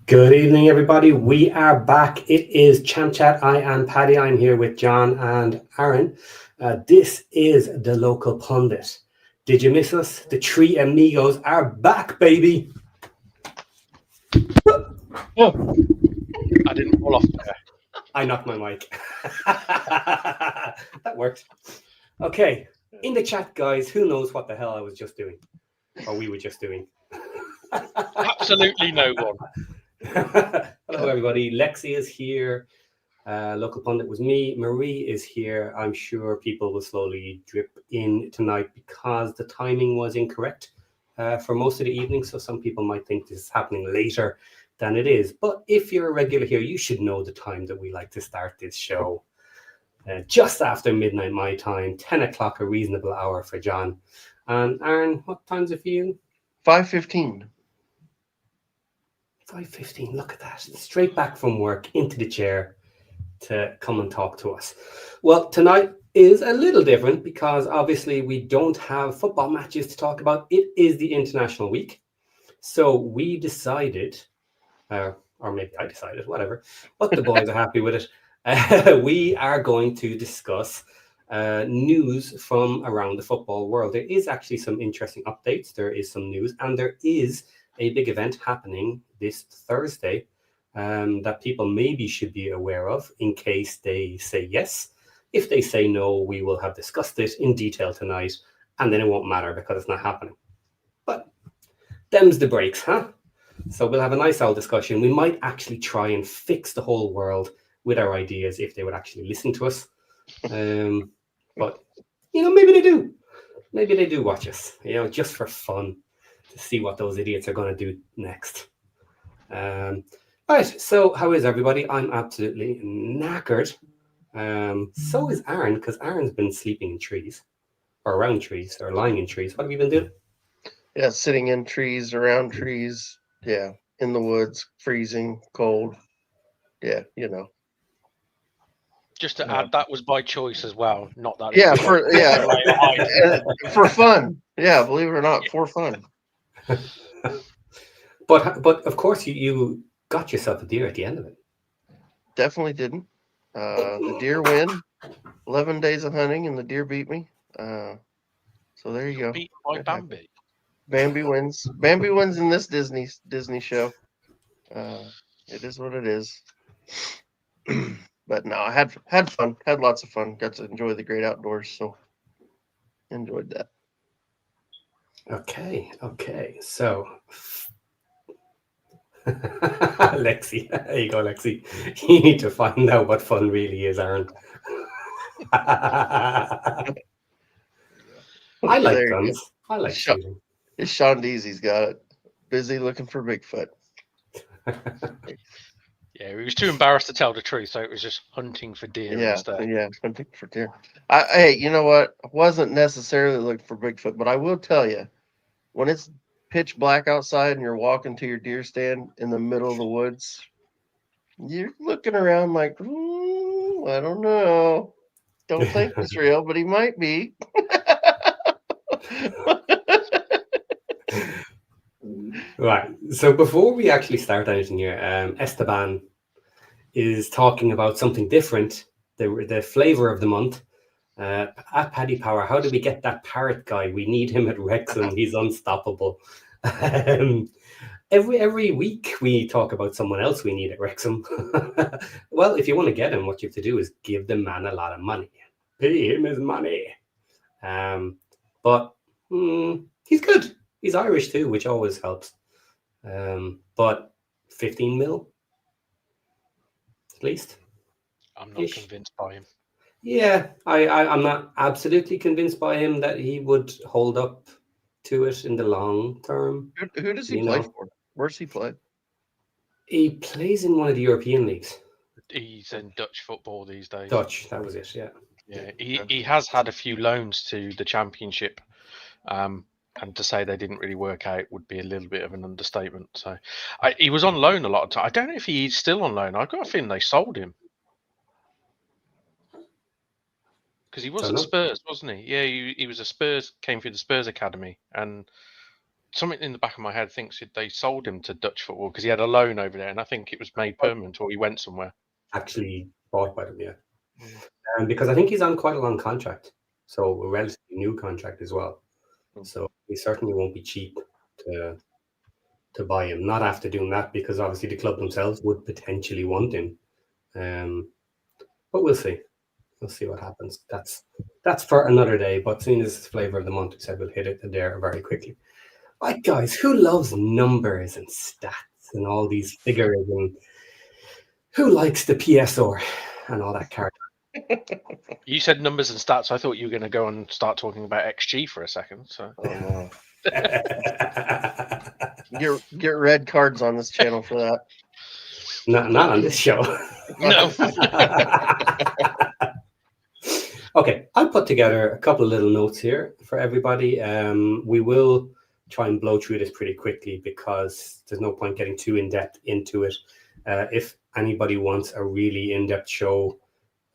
Good evening, everybody. We are back. It is Champ Chat. I am Paddy. I'm here with John and Aaron. This is the local pundit. Did you miss us? The three amigos are back, baby. Oh, I didn't fall off there. I knocked my mic. That worked. Okay. In the chat, guys, who knows what the hell I was just doing? Or we were just doing? Absolutely no one. Hello, everybody. Lexi is here. Local pundit was me. Marie is here. I'm sure people will slowly drip in tonight because the timing was incorrect for most of the evening. So some people might think this is happening later than it is. But if you're a regular here, you should know the time that we like to start this show. Just after midnight my time, 10 o'clock, a reasonable hour for John. And Aaron, what time's it for you? 5:15. 5:15. Look at that. Straight back from work into the chair to come and talk to us. Well, tonight is a little different because obviously we don't have football matches to talk about. It is the International Week. So we decided, or maybe I decided, whatever, but the boys are happy with it. We are going to discuss news from around the football world. There is actually some interesting updates. There is some news, and there is a big event happening this Thursday that people maybe should be aware of in case they say yes. If they say no, we will have discussed it in detail tonight, and then it won't matter because it's not happening. But them's the breaks, huh? So we'll have a nice old discussion. We might actually try and fix the whole world with our ideas if they would actually listen to us. But, maybe they do. Maybe they do watch us, just for fun to see what those idiots are going to do next. Right, so how is everybody? I'm absolutely knackered. So is Aaron, because Aaron's been sleeping in trees, or around trees, or lying in trees. What have you been doing? Yeah, sitting in trees, around trees. Yeah, in the woods, freezing, cold. Yeah, Just to add, that was by choice as well. Not that. Yeah, It's for fun. Yeah, believe it or not, for fun. But of course you got yourself a deer at the end of it. Definitely didn't. The deer win. 11 days of hunting, and the deer beat me. So there you go. beat by Bambi. Bambi wins. Bambi wins in this Disney show. It is what it is. But no, I had fun. Had lots of fun. Got to enjoy the great outdoors. So enjoyed that. Okay. So Lexi, there you go, Lexi. You need to find out what fun really is, Aaron. I like guns. I like shooting. It's Sean Deasy's got it. Busy looking for Bigfoot. Yeah, he was too embarrassed to tell the truth, so it was just hunting for deer instead. Yeah, hunting for deer. Hey, you know what? I wasn't necessarily looking for Bigfoot, but I will tell you, when it's pitch black outside and you're walking to your deer stand in the middle of the woods, you're looking around like, I don't know. Don't think he's real, but he might be. Right. So before we actually start anything here, Esteban is talking about something different, the flavor of the month. At Paddy Power, how do we get that parrot guy? We need him at Wrexham. He's unstoppable. Every week we talk about someone else we need at Wrexham. Well, if you want to get him, what you have to do is give the man a lot of money. Pay him his money. But he's good. He's Irish too, which always helps. But 15 mil, at least. I'm not convinced by him. Yeah, I'm not absolutely convinced by him that he would hold up to it in the long term. Who does he play for? Where's he play? He plays in one of the European leagues. He's in Dutch football these days. Dutch, that was it, yeah. Yeah, he has had a few loans to the Championship. And to say they didn't really work out would be a little bit of an understatement. So he was on loan a lot of time. I don't know if he's still on loan. I've got a feeling they sold him. Because he was at Spurs, wasn't he? Yeah, he was a Spurs, came through the Spurs academy, and something in the back of my head thinks they sold him to Dutch football because he had a loan over there, and I think it was made permanent, or he went somewhere. Actually bought by them, yeah. Mm. Because I think he's on quite a long contract, so a relatively new contract as well. So he certainly won't be cheap to buy him. Not after doing that, because obviously the club themselves would potentially want him. But we'll see. We'll see what happens. That's for another day. But seeing as it's flavor of the month, we said we'll hit it there very quickly. Right, guys, who loves numbers and stats and all these figures, and who likes the PSR and all that character? You said numbers and stats. I thought you were going to go and start talking about XG for a second. So, Oh, no. Get red cards on this channel for that. Not on this show. no. Okay, I put together a couple of little notes here for everybody. We will try and blow through this pretty quickly because there's no point getting too in-depth into it. If anybody wants a really in-depth show,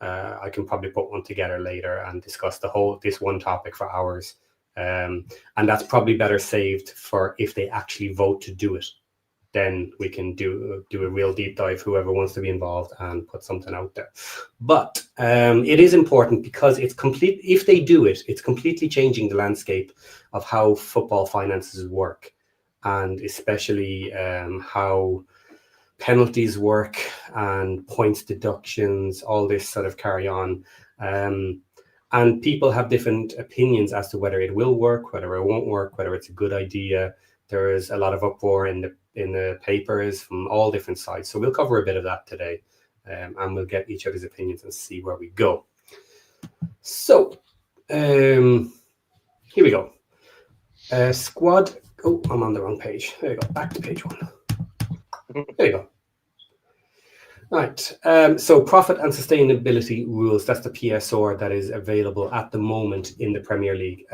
I can probably put one together later and discuss this one topic for hours. And that's probably better saved for if they actually vote to do it. Then we can do a real deep dive, whoever wants to be involved, and put something out there. But it is important because it's complete. If they do it, it's completely changing the landscape of how football finances work, and especially how penalties work and points deductions, all this sort of carry on. And people have different opinions as to whether it will work, whether it won't work, whether it's a good idea. There is a lot of uproar in the papers from all different sides. So we'll cover a bit of that today, and we'll get each other's opinions and see where we go. So here we go. Squad. Oh, I'm on the wrong page. There you go. Back to page 1. There you go. Right. So profit and sustainability rules. That's the PSR that is available at the moment in the Premier League.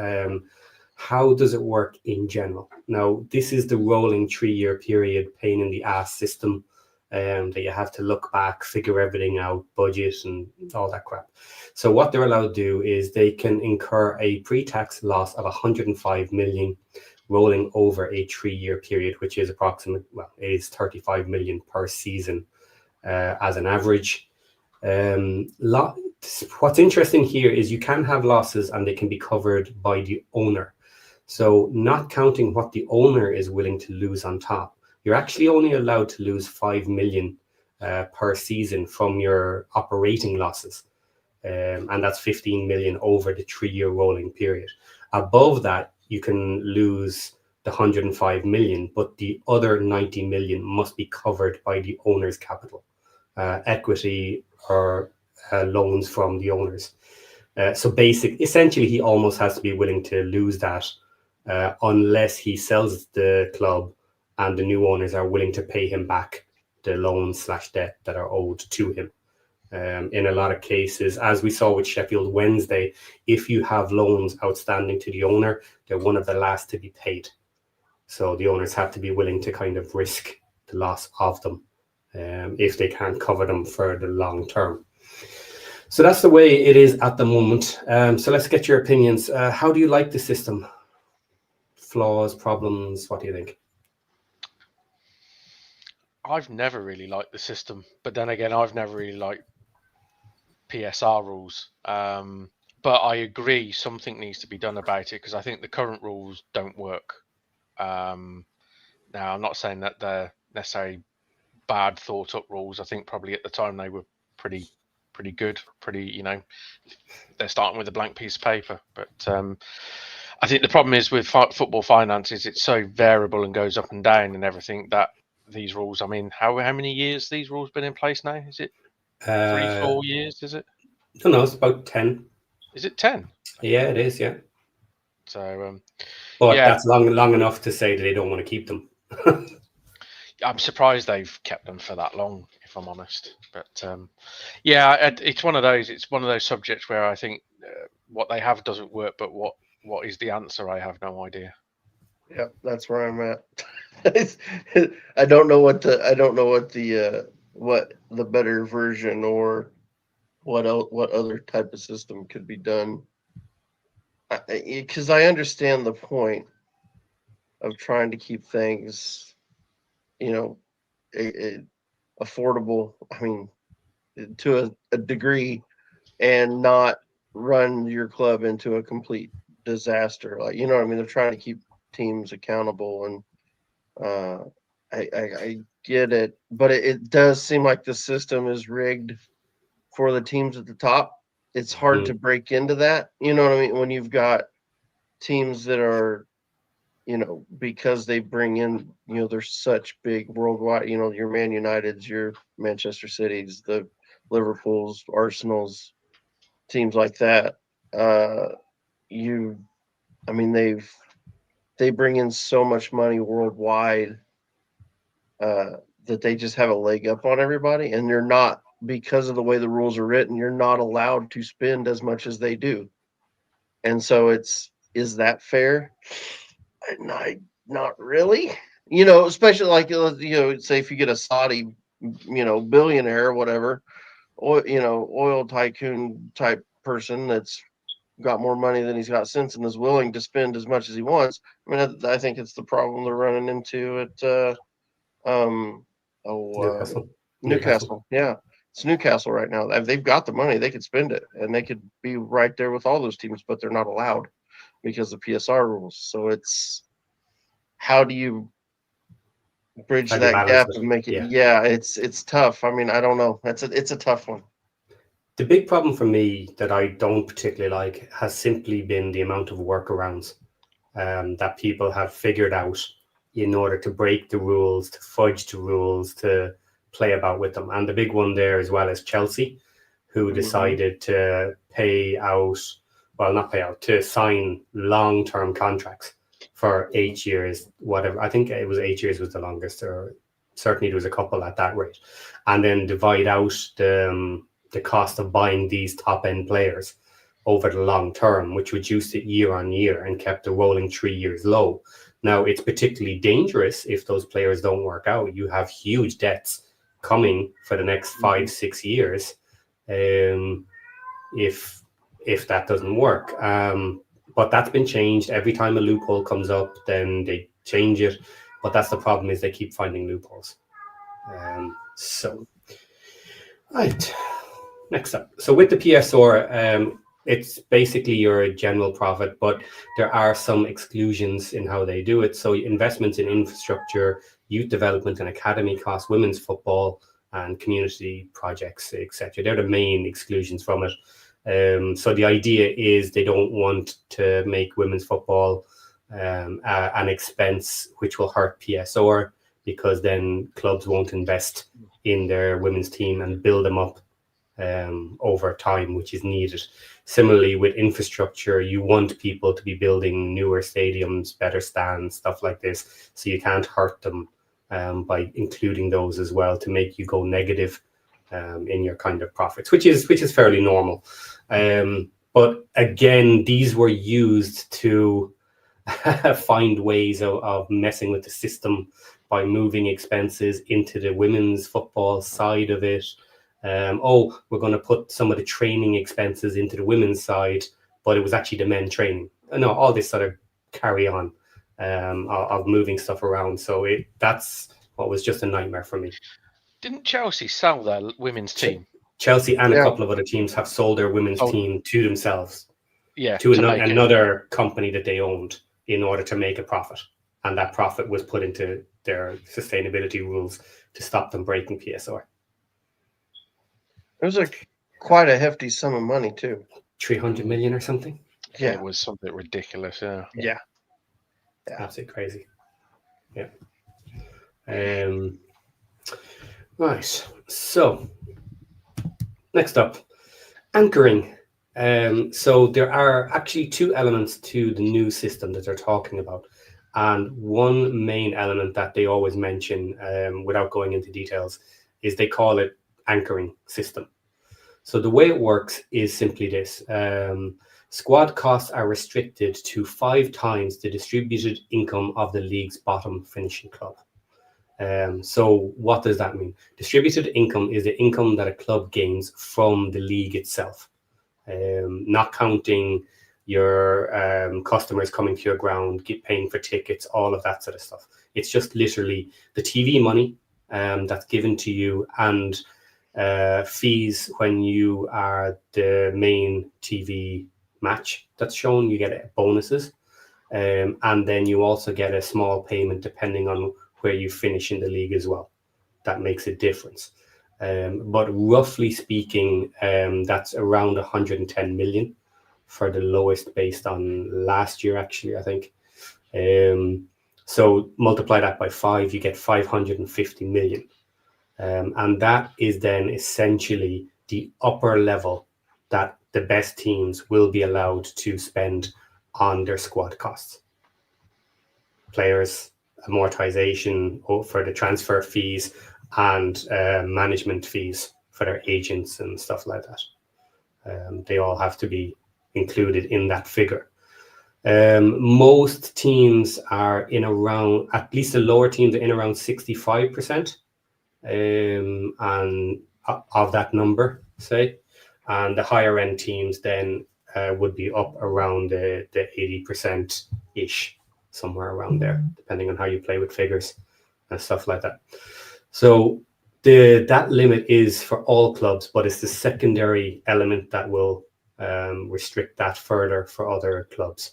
How does it work in general? Now, this is the rolling 3-year period, pain in the ass system that you have to look back, figure everything out, budget and all that crap. So what they're allowed to do is they can incur a pre-tax loss of 105 million rolling over a 3-year period, which is it is 35 million per season as an average. What's interesting here is you can have losses and they can be covered by the owner. So not counting what the owner is willing to lose on top, you're actually only allowed to lose 5 million per season from your operating losses. And that's 15 million over the 3-year rolling period. Above that, you can lose the 105 million, but the other 90 million must be covered by the owner's capital, equity or loans from the owners. So essentially, he almost has to be willing to lose that unless he sells the club and the new owners are willing to pay him back the loans/debt that are owed to him. In a lot of cases, as we saw with Sheffield Wednesday, if you have loans outstanding to the owner, they're one of the last to be paid. So the owners have to be willing to kind of risk the loss of them if they can't cover them for the long term. So that's the way it is at the moment. So let's get your opinions. How do you like the system? Flaws, problems, what do you think? I've never really liked the system, but then again, I've never really liked PSR rules. But I agree something needs to be done about it because I think the current rules don't work. Now, I'm not saying that they're necessarily bad thought up rules. I think probably at the time they were pretty good, they're starting with a blank piece of paper. But I think the problem is with football finances, it's so variable and goes up and down and everything that these rules, I mean, how many years these rules been in place now? Is it 3-4 years? Is it? No, it's about 10. Is it 10? Yeah, it is. Yeah. So, but yeah, that's long enough to say that they don't want to keep them. I'm surprised they've kept them for that long, if I'm honest. But yeah, it's one of those subjects where I think what they have doesn't work, but what is the answer? I have no idea. Yep, that's where I'm at. I don't know what the better version or what other type of system could be done. Because I understand the point. of trying to keep things, affordable. I mean, to a degree, and not run your club into a complete disaster. Like, you know what I mean? They're trying to keep teams accountable, and I get it, but it does seem like the system is rigged for the teams at the top. It's hard to break into that. You know what I mean? When you've got teams that are, because they bring in, they're such big worldwide, your Man Uniteds, your Manchester Cities, the Liverpools, Arsenals, teams like that. They bring in so much money worldwide that they just have a leg up on everybody, and they're not, because of the way the rules are written, you're not allowed to spend as much as they do. And so is that fair? Not really. Especially like, say if you get a Saudi, billionaire or whatever, oil tycoon type person that's got more money than he's got sense and is willing to spend as much as he wants. I mean, I think it's the problem they're running into at Newcastle. Yeah, it's Newcastle right now. They've got the money; they could spend it, and they could be right there with all those teams, but they're not allowed because of PSR rules. So it's, how do you bridge that gap and make it? Yeah, it's tough. I mean, I don't know. It's a tough one. The big problem for me that I don't particularly like has simply been the amount of workarounds that people have figured out in order to break the rules, to fudge the rules, to play about with them. And the big one there as well is Chelsea, who decided to to sign long-term contracts for 8 years, whatever. I think it was 8 years was the longest, or certainly there was a couple at that rate. And then divide out the cost of buying these top-end players over the long term, which reduced it year on year and kept the rolling 3 years low. Now, it's particularly dangerous if those players don't work out. You have huge debts coming for the next 5-6 years if that doesn't work. But that's been changed. Every time a loophole comes up, then they change it. But that's the problem, is they keep finding loopholes. Right. Next up. So with the PSR, it's basically your general profit, but there are some exclusions in how they do it. So investments in infrastructure, youth development and academy costs, women's football and community projects, etc. They're the main exclusions from it. So the idea is they don't want to make women's football an expense which will hurt PSR, because then clubs won't invest in their women's team and build them up over time, which is needed. Similarly, with infrastructure, you want people to be building newer stadiums, better stands, stuff like this. So you can't hurt them by including those as well, to make you go negative in your kind of profits, which is fairly normal. But again, these were used to find ways of messing with the system by moving expenses into the women's football side of it. We're going to put some of the training expenses into the women's side, but it was actually the men training. No, all this sort of carry on of moving stuff around. So that's what was just a nightmare for me. Didn't Chelsea sell their women's team? Chelsea and a couple of other teams have sold their women's team to themselves. Yeah, to another company that they owned in order to make a profit. And that profit was put into their sustainability rules to stop them breaking PSR. It was quite a hefty sum of money too. 300 million or something. Yeah, it was something ridiculous. Yeah. Absolutely crazy. Yeah. Right. So next up, anchoring. So there are actually two elements to the new system that they're talking about. And one main element that they always mention, without going into details, is they call it anchoring system. So the way it works is simply this. Squad costs are restricted to 5 times the distributed income of the league's bottom finishing club. So what does that mean? Distributed income is the income that a club gains from the league itself, not counting your customers coming to your ground, paying for tickets, all of that sort of stuff. It's just literally the TV money that's given to you, and fees when you are the main TV match that's shown. You get bonuses, and then you also get a small payment depending on where you finish in the league as well. That makes a difference. But roughly speaking, that's around 110 million for the lowest, based on last year, actually, I think. So multiply that by 5, you get 550 million. And that is then essentially the upper level that the best teams will be allowed to spend on their squad costs. Players, amortization for the transfer fees, and management fees for their agents and stuff like that. They all have to be included in that figure. Most teams are in around, at least the lower teams are in around 65%, and of that number, say, and the higher end teams then would be up around the 80% ish, somewhere around there, depending on how you play with figures and stuff like that. So that limit is for all clubs, but it's the secondary element that will restrict that further for other clubs.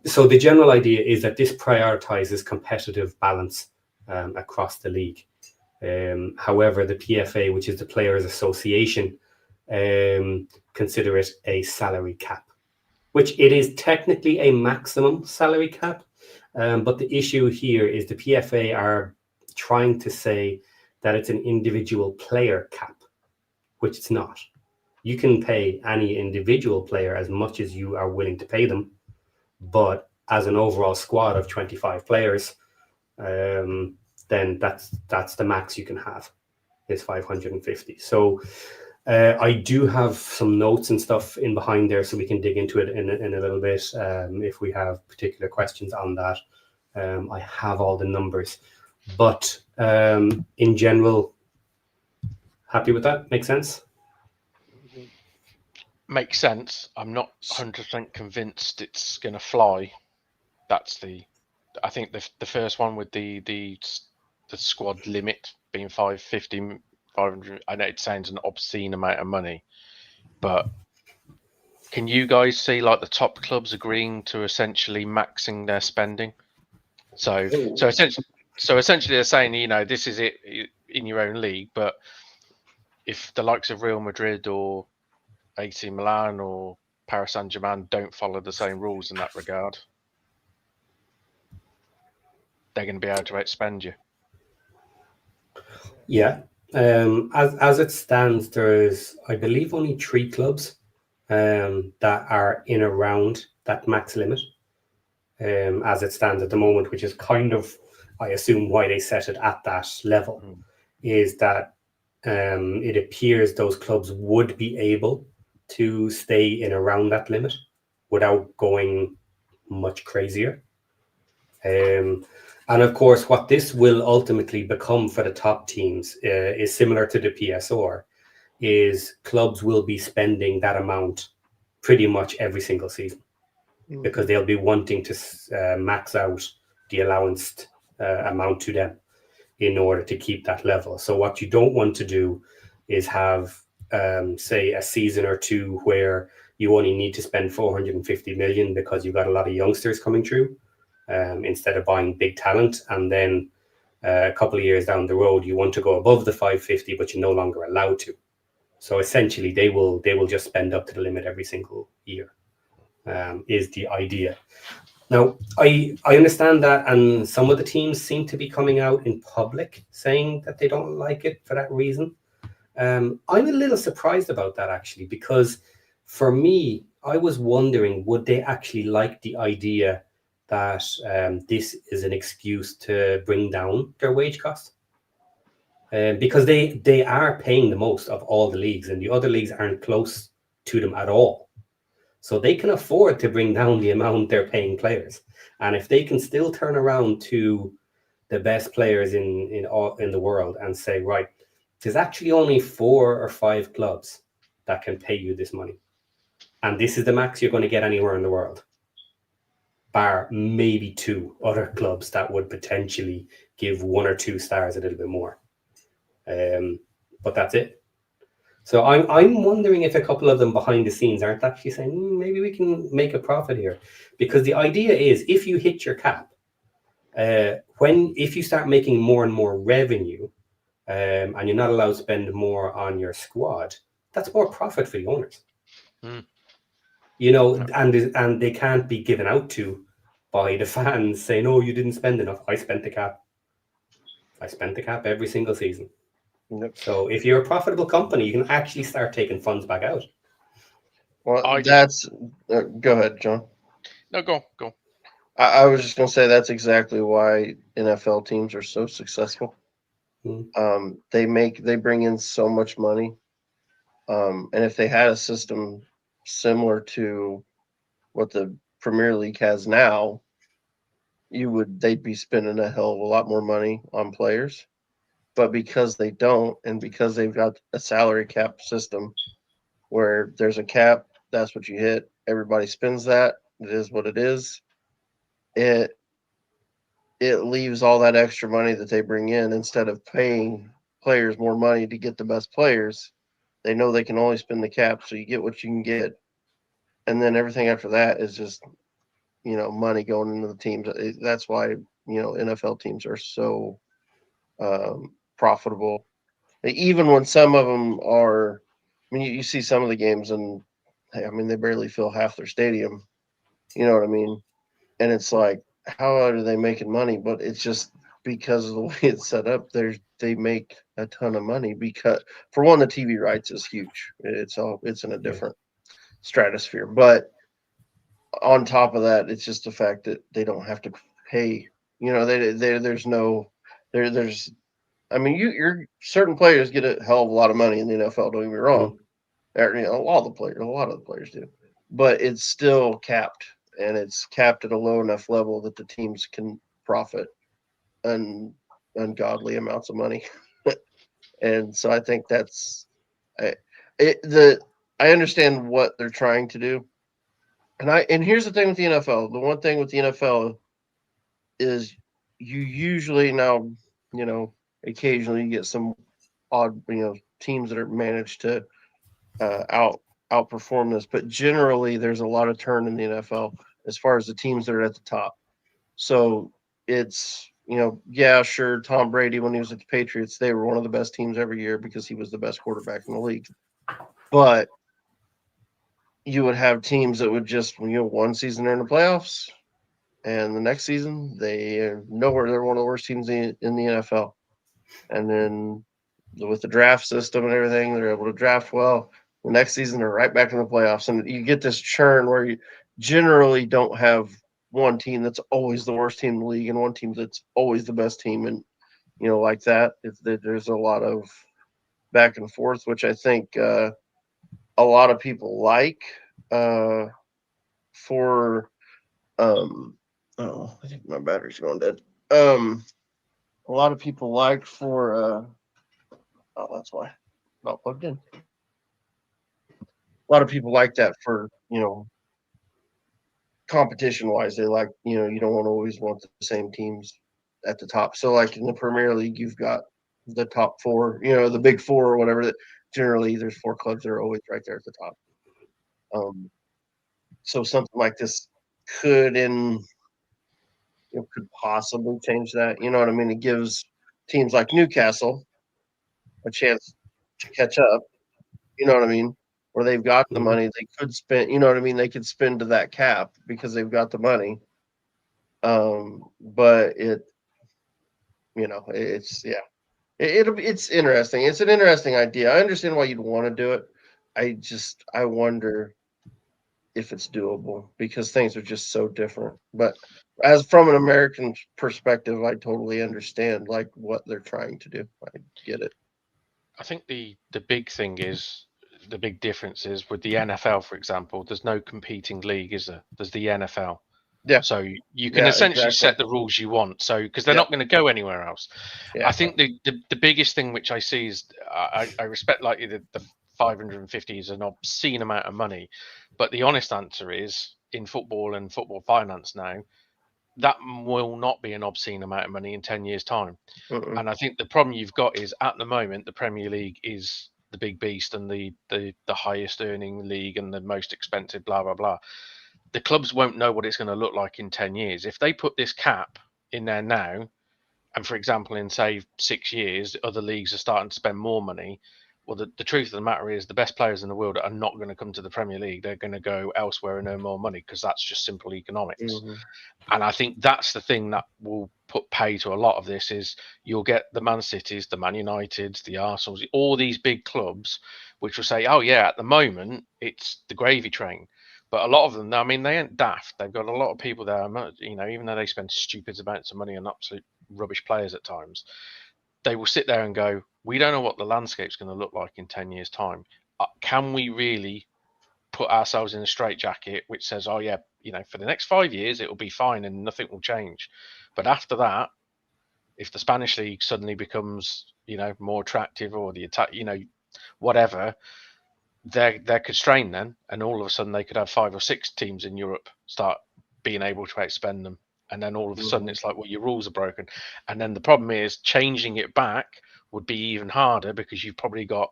So the general idea is that this prioritizes competitive balance across the league. However, the PFA, which is the Players Association, consider it a salary cap, which it is technically a maximum salary cap. But the issue here is the PFA are trying to say that it's an individual player cap, which it's not. You can pay any individual player as much as you are willing to pay them, but as an overall squad of 25 players, then that's the max you can have, is 550. So I do have some notes and stuff in behind there, so we can dig into it in a little bit if we have particular questions on that. I have all the numbers, but in general, happy with that? Makes sense? Makes sense. I'm not 100% convinced it's going to fly. That's I think the first one with the squad limit being 550, 500. I know it sounds an obscene amount of money, but can you guys see like the top clubs agreeing to essentially maxing their spending? So essentially they're saying, you know, this is it in your own league, but if the likes of Real Madrid or AC Milan or Paris Saint-Germain don't follow the same rules in that regard, they're going to be able to outspend you. Yeah. As it stands, there's, I believe, only 3 clubs that are in around that max limit as it stands at the moment, which is kind of, I assume, why they set it at that level, is that it appears those clubs would be able to stay in around that limit without going much crazier. And of course, what this will ultimately become for the top teams is similar to the PSR, is clubs will be spending that amount pretty much every single season, because they'll be wanting to max out the allowance amount to them in order to keep that level. So what you don't want to do is have, say, a season or two where you only need to spend 450 million because you've got a lot of youngsters coming through, instead of buying big talent, and then a couple of years down the road you want to go above the 550 but you're no longer allowed to. So essentially they will just spend up to the limit every single year, is the idea. Now I understand that, and some of the teams seem to be coming out in public saying that they don't like it for that reason. I'm a little surprised about that, actually, because for me, I was wondering, would they actually like the idea that this is an excuse to bring down their wage costs? Because they are paying the most of all the leagues, and the other leagues aren't close to them at all. So they can afford to bring down the amount they're paying players. And if they can still turn around to the best players in the world and say, right, there's actually only 4 or 5 clubs that can pay you this money. And this is the max you're going to get anywhere in the world, bar maybe 2 other clubs that would potentially give 1 or 2 stars a little bit more. But that's it. So I'm wondering if a couple of them behind the scenes aren't actually saying, maybe we can make a profit here. Because the idea is, if you hit your cap, if you start making more and more revenue, and you're not allowed to spend more on your squad, that's more profit for the owners. You know, and they can't be given out to by the fans saying, "Oh, you didn't spend enough." I spent the cap. I spent the cap every single season. Yep. So if you're a profitable company, you can actually start taking funds back out. Well, go ahead, John. No, go. I was just going to say that's exactly why NFL teams are so successful. They bring in so much money. And if they had a system similar to what the Premier League has now, they'd be spending a hell of a lot more money on players. But because they don't, and because they've got a salary cap system where there's a cap, that's what you hit. Everybody spends that. It is what it is. It leaves all that extra money that they bring in, instead of paying players more money to get the best players, they know they can only spend the cap, so you get what you can get. And then everything after that is just, money going into the teams. That's why, NFL teams are so profitable. Even when some of them are, I mean, you see some of the games and, I mean, they barely fill half their stadium. You know what I mean? And it's like, how are they making money? But it's just because of the way it's set up. They make a ton of money because, for one, the TV rights is huge. It's in a different stratosphere. But on top of that, it's just the fact that they don't have to pay. There's I mean, you're certain players get a hell of a lot of money in the NFL. Don't get me wrong. A lot of the players do, but it's still capped, and it's capped at a low enough level that the teams can profit ungodly amounts of money. And so I think I understand what they're trying to do. And here's the thing with the NFL. The one thing with the NFL is you usually now, occasionally you get some odd, teams that are managed to outperform this, but generally there's a lot of turn in the NFL as far as the teams that are at the top. So it's, sure, Tom Brady, when he was at the Patriots, they were one of the best teams every year because he was the best quarterback in the league. But you would have teams that would just, one season they're in the playoffs, and the next season they are nowhere. They're one of the worst teams in the NFL. And then with the draft system and everything, they're able to draft well. The next season, they're right back in the playoffs. And you get this churn where you generally don't have one team that's always the worst team in the league and one team that's always the best team. And, like that, there's a lot of back and forth, which I think a lot of people like for I think my battery's going dead. A lot of people like for that's why not plugged in. A lot of people like that for, competition wise. They like, you don't always want the same teams at the top. So like in the Premier League, you've got the top 4, the big 4 or whatever, that generally there's 4 clubs that are always right there at the top. So something like this could possibly change that. You know what I mean? It gives teams like Newcastle a chance to catch up. You know what I mean? Where they've got the money, they could spend. You know what I mean? They could spend to that cap because they've got the money. But it's it's interesting. It's an interesting idea. I understand why you'd want to do it. I wonder if it's doable because things are just so different. But as from an American perspective, I totally understand like what they're trying to do. I get it. I think the big thing is, the big difference is with the NFL, for example, there's no competing league, is there? There's the NFL. Yeah. So you can essentially set the rules you want. So because they're not going to go anywhere else. Yeah. I think the biggest thing which I see is I respect like the 550 is an obscene amount of money. But the honest answer is, in football and football finance now, that will not be an obscene amount of money in 10 years' time. And I think the problem you've got is, at the moment, the Premier League is the big beast and the highest earning league and the most expensive, blah, blah, blah. The clubs won't know what it's going to look like in 10 years. If they put this cap in there now, and for example, in say 6 years, other leagues are starting to spend more money. Well, the truth of the matter is, the best players in the world are not going to come to the Premier League. They're going to go elsewhere and earn more money, because that's just simple economics. And I think that's the thing that will put pay to a lot of this, is you'll get the Man Cities, the Man Uniteds, the Arsenals, all these big clubs, which will say, oh yeah, at the moment it's the gravy train. But a lot of them, I mean, they ain't daft. They've got a lot of people there, you know, even though they spend stupid amounts of money on absolute rubbish players at times, they will sit there and go, we don't know what the landscape's going to look like in 10 years' time. Can we really put ourselves in a straitjacket which says, oh yeah, you know, for the next 5 years it'll be fine and nothing will change, but after that, if the Spanish league suddenly becomes, you know, more attractive, or the attack, you know, whatever, they're constrained then, and all of a sudden they could have 5 or 6 teams in Europe start being able to outspend them, and then all of a sudden it's like, well, your rules are broken. And then the problem is, changing it back would be even harder, because you've probably got,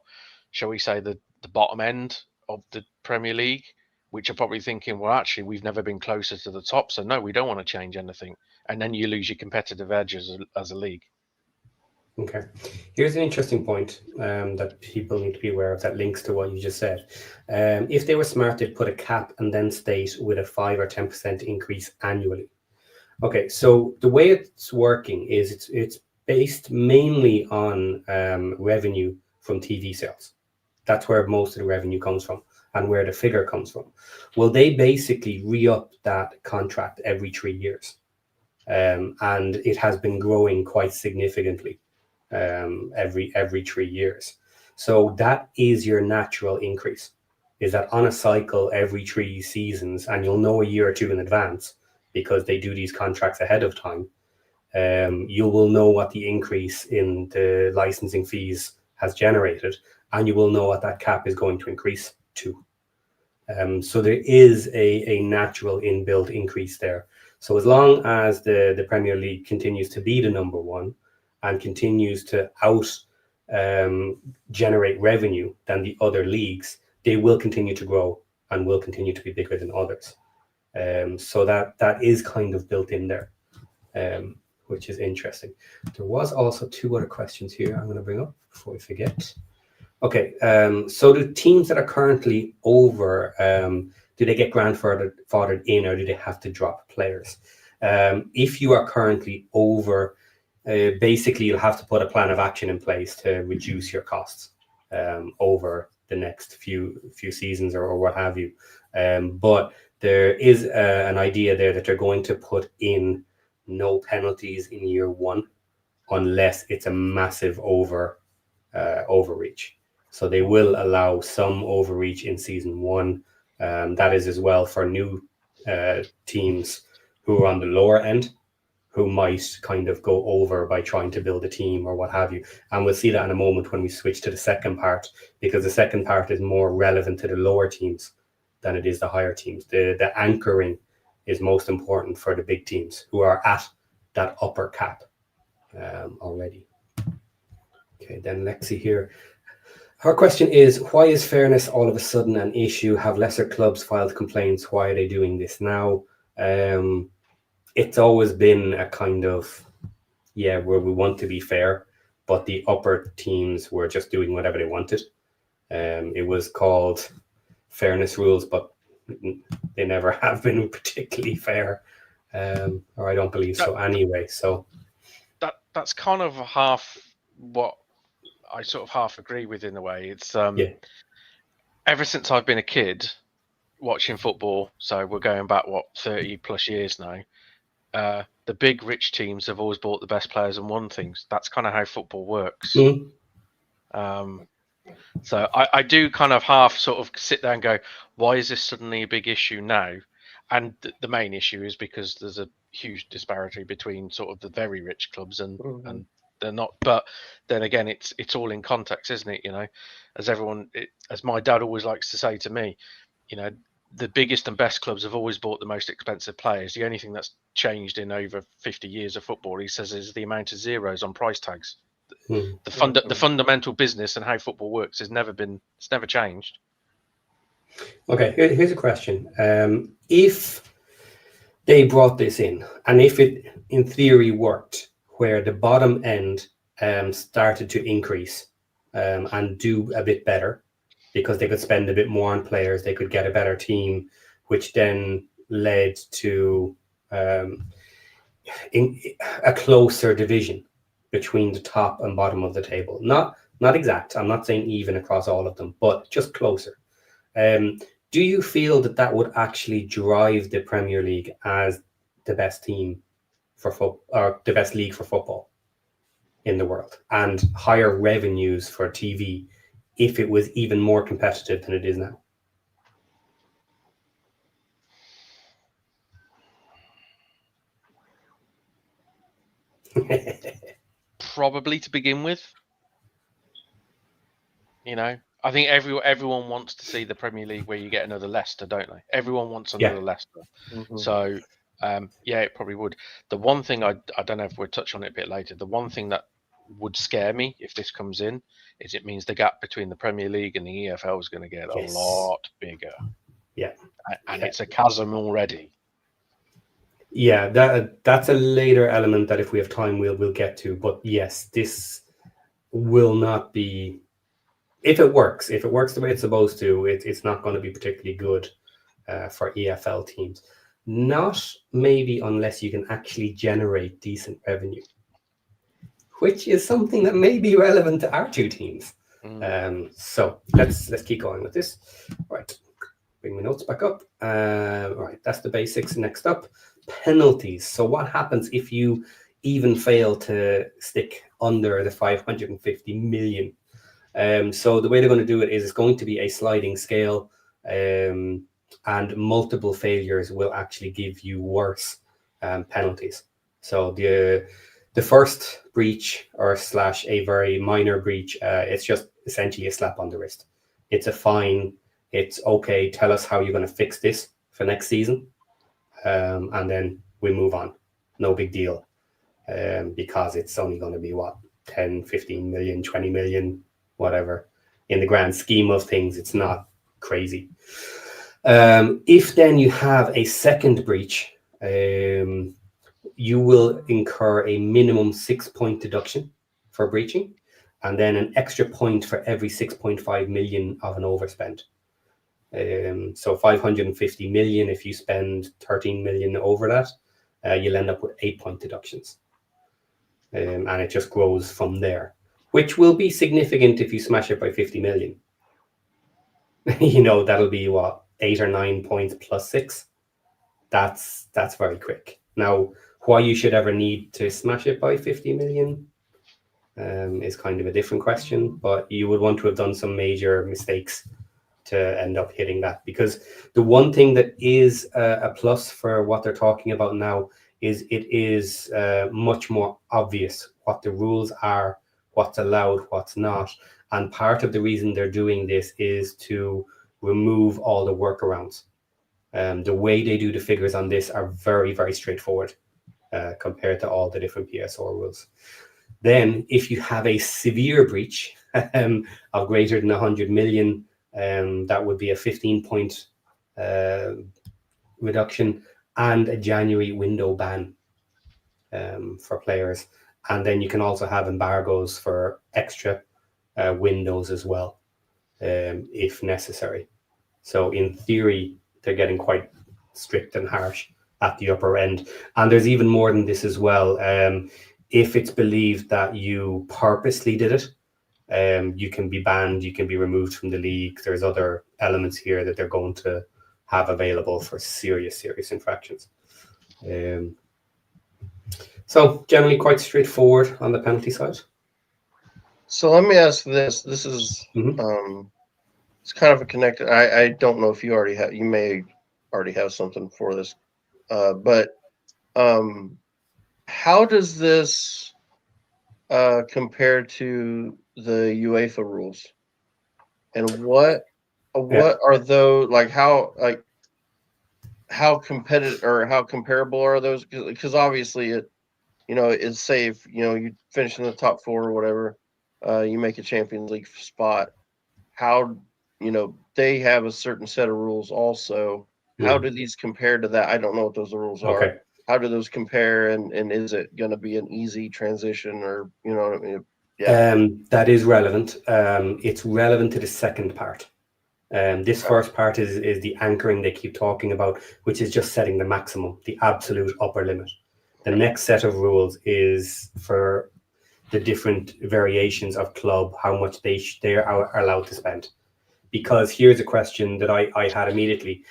shall we say, the bottom end of the Premier League, which are probably thinking, well, actually, we've never been closer to the top, so no, we don't want to change anything. And then you lose your competitive edge as a league. Okay, here's an interesting point that people need to be aware of, that links to what you just said. If they were smart, they'd put a cap and then state with a 5 or 10% increase annually. Okay, so the way it's working is it's based mainly on revenue from TV sales. That's where most of the revenue comes from, and where the figure comes from. Well, they basically re-up that contract every 3 years, and it has been growing quite significantly every 3 years. So that is your natural increase, is that on a cycle every 3 seasons, and you'll know a year or two in advance, because they do these contracts ahead of time, you will know what the increase in the licensing fees has generated, and you will know what that cap is going to increase to. So there is a natural inbuilt increase there. So as long as the Premier League continues to be the number one and continues to generate revenue than the other leagues, they will continue to grow and will continue to be bigger than others. So that is kind of built in there, which is interesting. There was also 2 other questions here I'm going to bring up before we forget. Okay, so the teams that are currently over, do they get grandfathered in, or do they have to drop players? If you are currently over, basically you'll have to put a plan of action in place to reduce your costs over the next few seasons or what have you. But there is an idea there that they're going to put in no penalties in year 1 unless it's a massive overreach. So they will allow some overreach in season 1. That is as well for new teams who are on the lower end, who might kind of go over by trying to build a team or what have you. And we'll see that in a moment when we switch to the second part, because the second part is more relevant to the lower teams than it is the higher teams. The anchoring is most important for the big teams who are at that upper cap already. Okay, then Lexi here. Her question is, why is fairness all of a sudden an issue? Have lesser clubs filed complaints? Why are they doing this now? It's always been a kind of, where we want to be fair, but the upper teams were just doing whatever they wanted. It was called fairness rules, but they never have been particularly fair, or I don't believe so anyway. So that's kind of half what I sort of half agree with in a way. It's ever since I've been a kid watching football, so we're going back 30 plus years now. The big rich teams have always bought the best players and won things. That's kind of how football works. So I do kind of half sort of sit there and go, why is this suddenly a big issue now? And the main issue is because there's a huge disparity between sort of the very rich clubs and they're not. But then again, it's all in context, isn't it? You know, as my dad always likes to say to me, you know, the biggest and best clubs have always bought the most expensive players. The only thing that's changed in over 50 years of football, he says, is the amount of zeros on price tags. The fundamental business and how football works it's never changed. Okay, here's a question. If they brought this in, and if it in theory worked, where the bottom end started to increase and do a bit better because they could spend a bit more on players, they could get a better team, which then led to a closer division between the top and bottom of the table. Not exact. I'm not saying even across all of them, but just closer. Do you feel that would actually drive the Premier League as the best team for football, or the best league for football in the world, and higher revenues for TV if it was even more competitive than it is now? Probably to begin with. You know, I think everyone wants to see the Premier League where you get another Leicester, don't they? Everyone wants another Leicester. So, yeah, it probably would. The one thing I don't know if we'll touch on it a bit later. The one thing that would scare me if this comes in is it means the gap between the Premier League and the EFL is going to get a lot bigger. Yeah, and it's a chasm already. Yeah, that's a later element that if we have time we'll get to. But yes, this will not be, if it works the way it's supposed to, it's not going to be particularly good for EFL teams. Not maybe unless you can actually generate decent revenue, which is something that may be relevant to our two teams. So let's keep going with this. Right, bring my notes back up. Right, that's the basics. Next up, penalties. So what happens if you even fail to stick under the 550 million? So the way they're going to do it is it's going to be a sliding scale, and multiple failures will actually give you worse penalties. So the first breach or / a very minor breach, it's just essentially a slap on the wrist. It's a fine. It's okay. Tell us how you're going to fix this for next season, and then we move on. No big deal, because it's only going to be 10, 15 million, 20 million, whatever. In the grand scheme of things, it's not crazy. If then you have a second breach, you will incur a minimum 6-point deduction for breaching, and then an extra point for every 6.5 million of an overspend. So 550 million, if you spend 13 million over that, you'll end up with 8-point deductions. And it just grows from there, which will be significant if you smash it by 50 million. You know, that'll be 8 or 9 points plus 6. That's very quick. Now, why you should ever need to smash it by 50 million is kind of a different question, but you would want to have done some major mistakes to end up hitting that, because the one thing that is a plus for what they're talking about now is it is much more obvious what the rules are, what's allowed, what's not. And part of the reason they're doing this is to remove all the workarounds. The way they do the figures on this are very, very straightforward compared to all the different PSR rules. Then if you have a severe breach of greater than 100 million, that would be a 15-point reduction and a January window ban for players. And then you can also have embargoes for extra windows as well, if necessary. So in theory, they're getting quite strict and harsh at the upper end. And there's even more than this as well. If it's believed that you purposely did it, you can be banned, you can be removed from the league. There's other elements here that they're going to have available for serious infractions. So generally quite straightforward on the penalty side. So let me ask this. This is it's kind of a connected. I don't know if you already have. You may already have something for this, but how does this compared to the UEFA rules? And what are those like? How competitive or how comparable are those? Because obviously it is safe. You finish in the top four or whatever, you make a Champions League spot. How they have a certain set of rules also. How do these compare to that? I don't know what those rules are. Okay. How do those compare, and is it going to be an easy transition, or you know what I mean? Yeah. That is relevant. It's relevant to the second part. This first part is the anchoring they keep talking about, which is just setting the maximum, the absolute upper limit. The next set of rules is for the different variations of club, how much they are allowed to spend. Because here's a question that I had immediately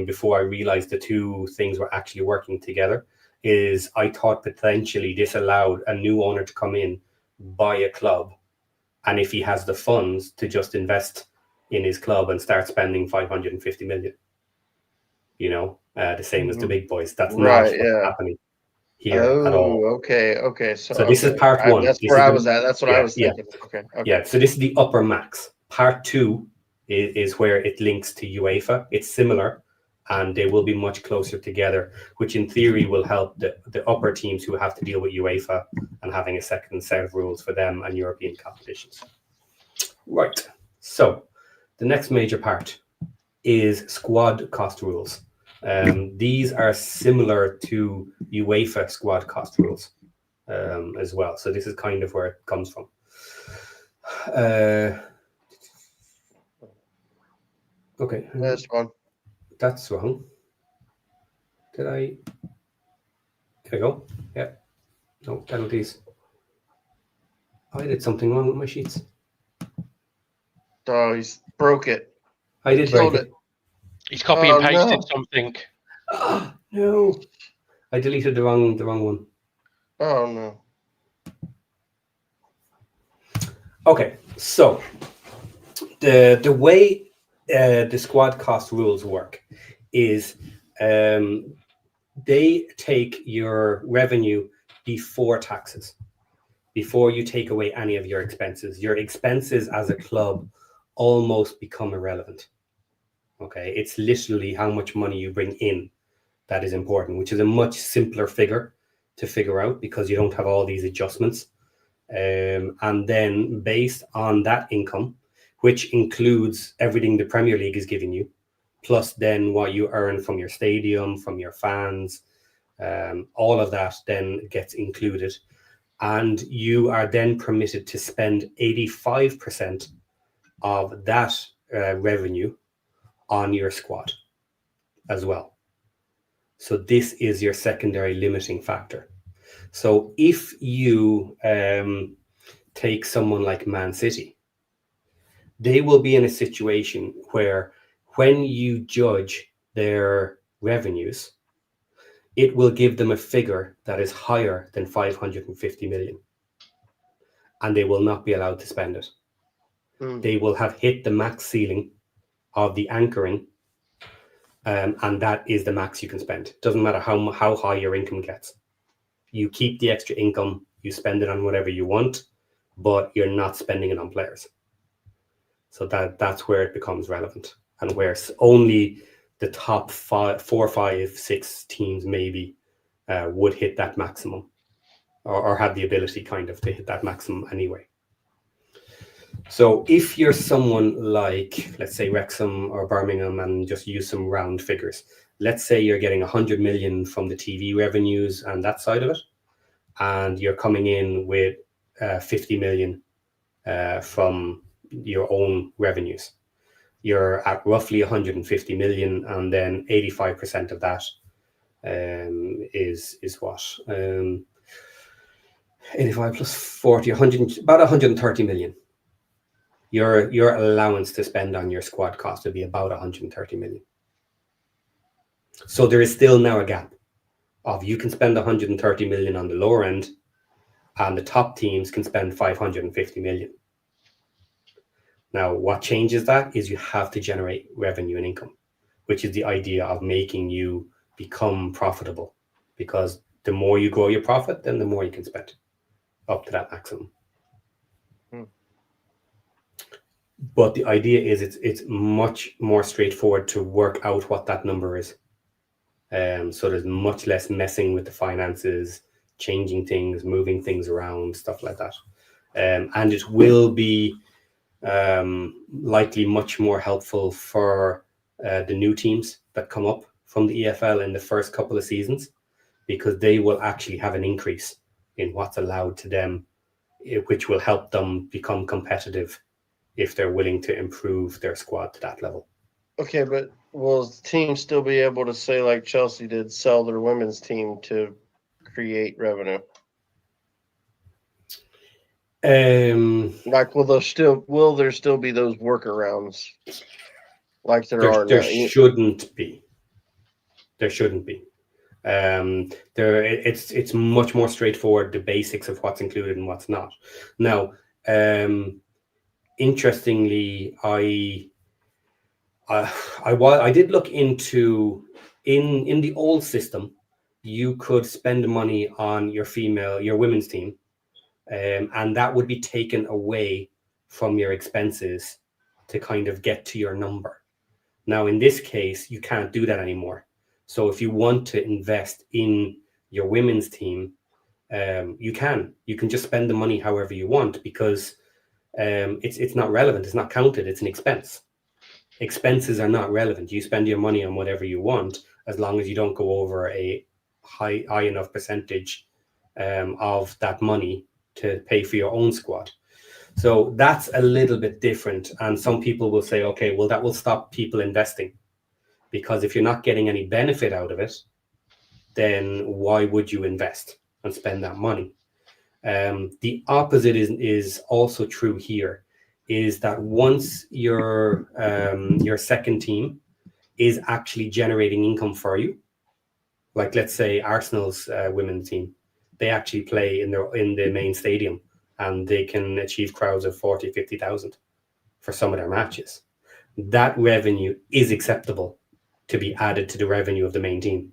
before I realized the two things were actually working together, is I thought potentially this allowed a new owner to come in, buy a club, and if he has the funds to just invest in his club and start spending 550 million, the same as the big boys. That's not what's happening here at all. Okay. So this is part one. That's where I was at. That's what I was thinking. Okay. Yeah. So this is the upper max. Part two is where it links to UEFA. It's similar, and they will be much closer together, which in theory will help the upper teams who have to deal with UEFA and having a second set of rules for them and European competitions. Right. So the next major part is squad cost rules. These are similar to UEFA squad cost rules as well. So this is kind of where it comes from. Okay. That's fun. That's wrong. Did I go? Yeah. No, penalties. I did something wrong with my sheets. Oh, he's broke it. I did break it. He's copy and pasted something. Oh, no. I deleted the wrong one. Oh, no. Okay, so the way the squad cost rules work is they take your revenue before taxes, before you take away any of your expenses. Your expenses as a club almost become irrelevant. Okay, it's literally how much money you bring in that is important, which is a much simpler figure to figure out because you don't have all these adjustments. And then based on that income, which includes everything the Premier League is giving you, plus then what you earn from your stadium, from your fans, all of that then gets included. And you are then permitted to spend 85% of that revenue on your squad as well. So this is your secondary limiting factor. So if you take someone like Man City, they will be in a situation where when you judge their revenues, it will give them a figure that is higher than 550 million. And they will not be allowed to spend it. They will have hit the max ceiling of the anchoring, and that is the max you can spend. Doesn't matter how high your income gets. You keep the extra income, you spend it on whatever you want, but you're not spending it on players. So that's where it becomes relevant, and where only the top 4, 5, 6 teams maybe would hit that maximum, or have the ability kind of to hit that maximum anyway. So if you're someone like, let's say, Wrexham or Birmingham, and just use some round figures, let's say you're getting 100 million from the TV revenues and that side of it, and you're coming in with 50 million from your own revenues. You're at roughly 150 million, and then 85% of that is what? 85 plus 40, 100, about 130 million. Your allowance to spend on your squad cost would be about 130 million. So there is still now a gap of you can spend 130 million on the lower end, and the top teams can spend 550 million. Now, what changes that is you have to generate revenue and income, which is the idea of making you become profitable, because the more you grow your profit, then the more you can spend. up to that maximum. Hmm. But the idea is it's much more straightforward to work out what that number is. So there's much less messing with the finances, changing things, moving things around, stuff like that. And it will be likely much more helpful for the new teams that come up from the EFL in the first couple of seasons, because they will actually have an increase in what's allowed to them, which will help them become competitive if they're willing to improve their squad to that level. Okay, but will teams still be able to say, like Chelsea did, sell their women's team to create revenue? Like, will there still be those workarounds like there are There now? shouldn't be. There shouldn't be. It's much more straightforward, the basics of what's included and what's not. Now, interestingly, I did look into in the old system, you could spend money on your women's team, and that would be taken away from your expenses to kind of get to your number. Now, in this case, you can't do that anymore. So if you want to invest in your women's team, you can just spend the money however you want, because it's not relevant. It's not counted. It's an expense. Expenses are not relevant. You spend your money on whatever you want, as long as you don't go over a high enough percentage of that money to pay for your own squad. So that's a little bit different. And some people will say, okay, well, that will stop people investing, because if you're not getting any benefit out of it, then why would you invest and spend that money? The opposite is also true here, is that once your second team is actually generating income for you, like let's say Arsenal's women's team, they actually play in the main stadium, and they can achieve crowds of 40, 50,000 for some of their matches. That revenue is acceptable to be added to the revenue of the main team.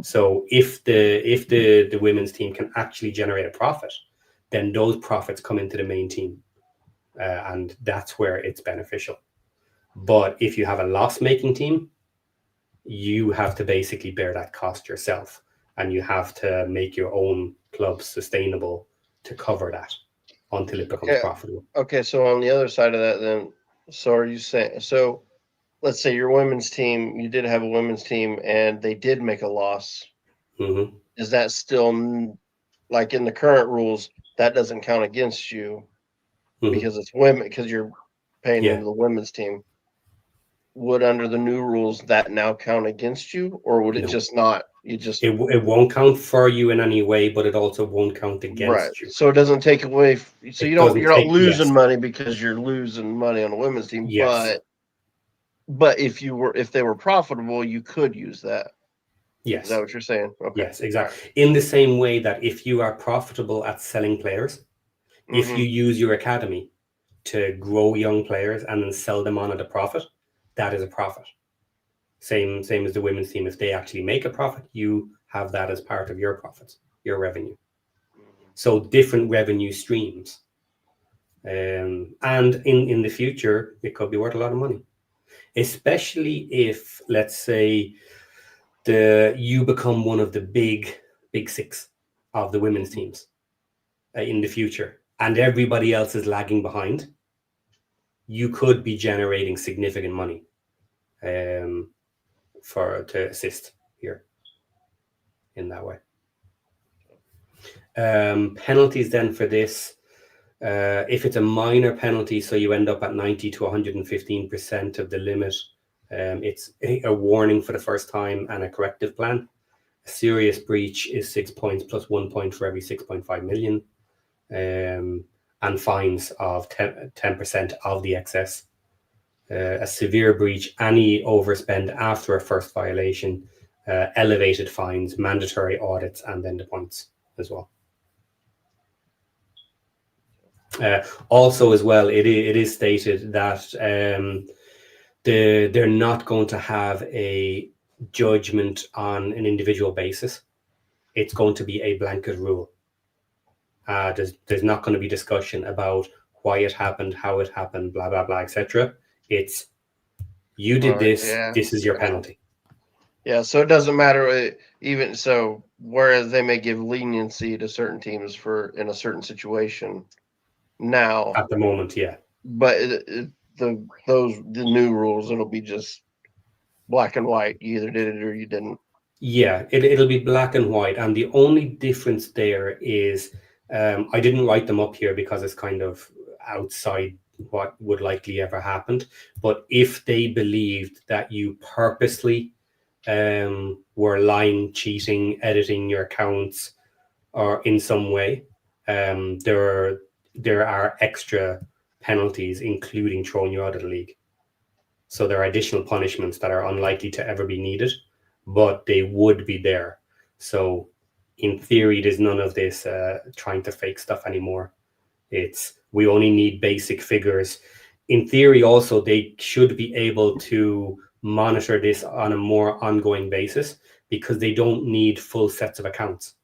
So if the women's team can actually generate a profit, then those profits come into the main team, and that's where it's beneficial. But if you have a loss-making team, you have to basically bear that cost yourself, and you have to make your own club sustainable to cover that until it becomes profitable. Okay, so on the other side of that, then, so are you saying, so let's say your women's team, you did have a women's team and they did make a loss. Mm-hmm. Is that still, like in the current rules, that doesn't count against you because it's women, because you're paying into the women's team? Would under the new rules that now count against you, or would it just not? It won't count for you in any way, but it also won't count against you. So it doesn't take away. So you're not losing money because you're losing money on the women's team. Yes. But if they were profitable, you could use that. Yes. Is that what you're saying? Okay. Yes, exactly. Right. In the same way that if you are profitable at selling players, if you use your academy to grow young players and then sell them on at a profit, that is a profit. Same as the women's team. If they actually make a profit, you have that as part of your profits, your revenue. So different revenue streams. And in the future, it could be worth a lot of money, especially if, let's say, you become one of the big six of the women's teams in the future, and everybody else is lagging behind. You could be generating significant money to assist here in that way. Penalties then for this, if it's a minor penalty, so you end up at 90 to 115% of the limit, it's a warning for the first time and a corrective plan. A serious breach is 6 points plus 1 point for every 6.5 million, and fines of 10% of the excess. A severe breach, any overspend after a first violation, elevated fines, mandatory audits, and then the points as well. Also, as well, it is stated that they're not going to have a judgment on an individual basis. It's going to be a blanket rule. There's not going to be discussion about why it happened, how it happened, blah blah blah, etc. It's you did this. Yeah. This is your penalty. Yeah, so it doesn't matter even so. Whereas they may give leniency to certain teams for in a certain situation now At the moment, yeah. But the new rules, it'll be just black and white. You either did it or you didn't. Yeah, it'll be black and white, and the only difference there is I didn't write them up here because it's kind of outside what would likely ever happen. But if they believed that you purposely were lying, cheating, editing your accounts, or in some way, there are extra penalties, including throwing you out of the league. So there are additional punishments that are unlikely to ever be needed, but they would be there. So in theory, there's none of this trying to fake stuff anymore. We only need basic figures. In theory, also, they should be able to monitor this on a more ongoing basis because they don't need full sets of accounts.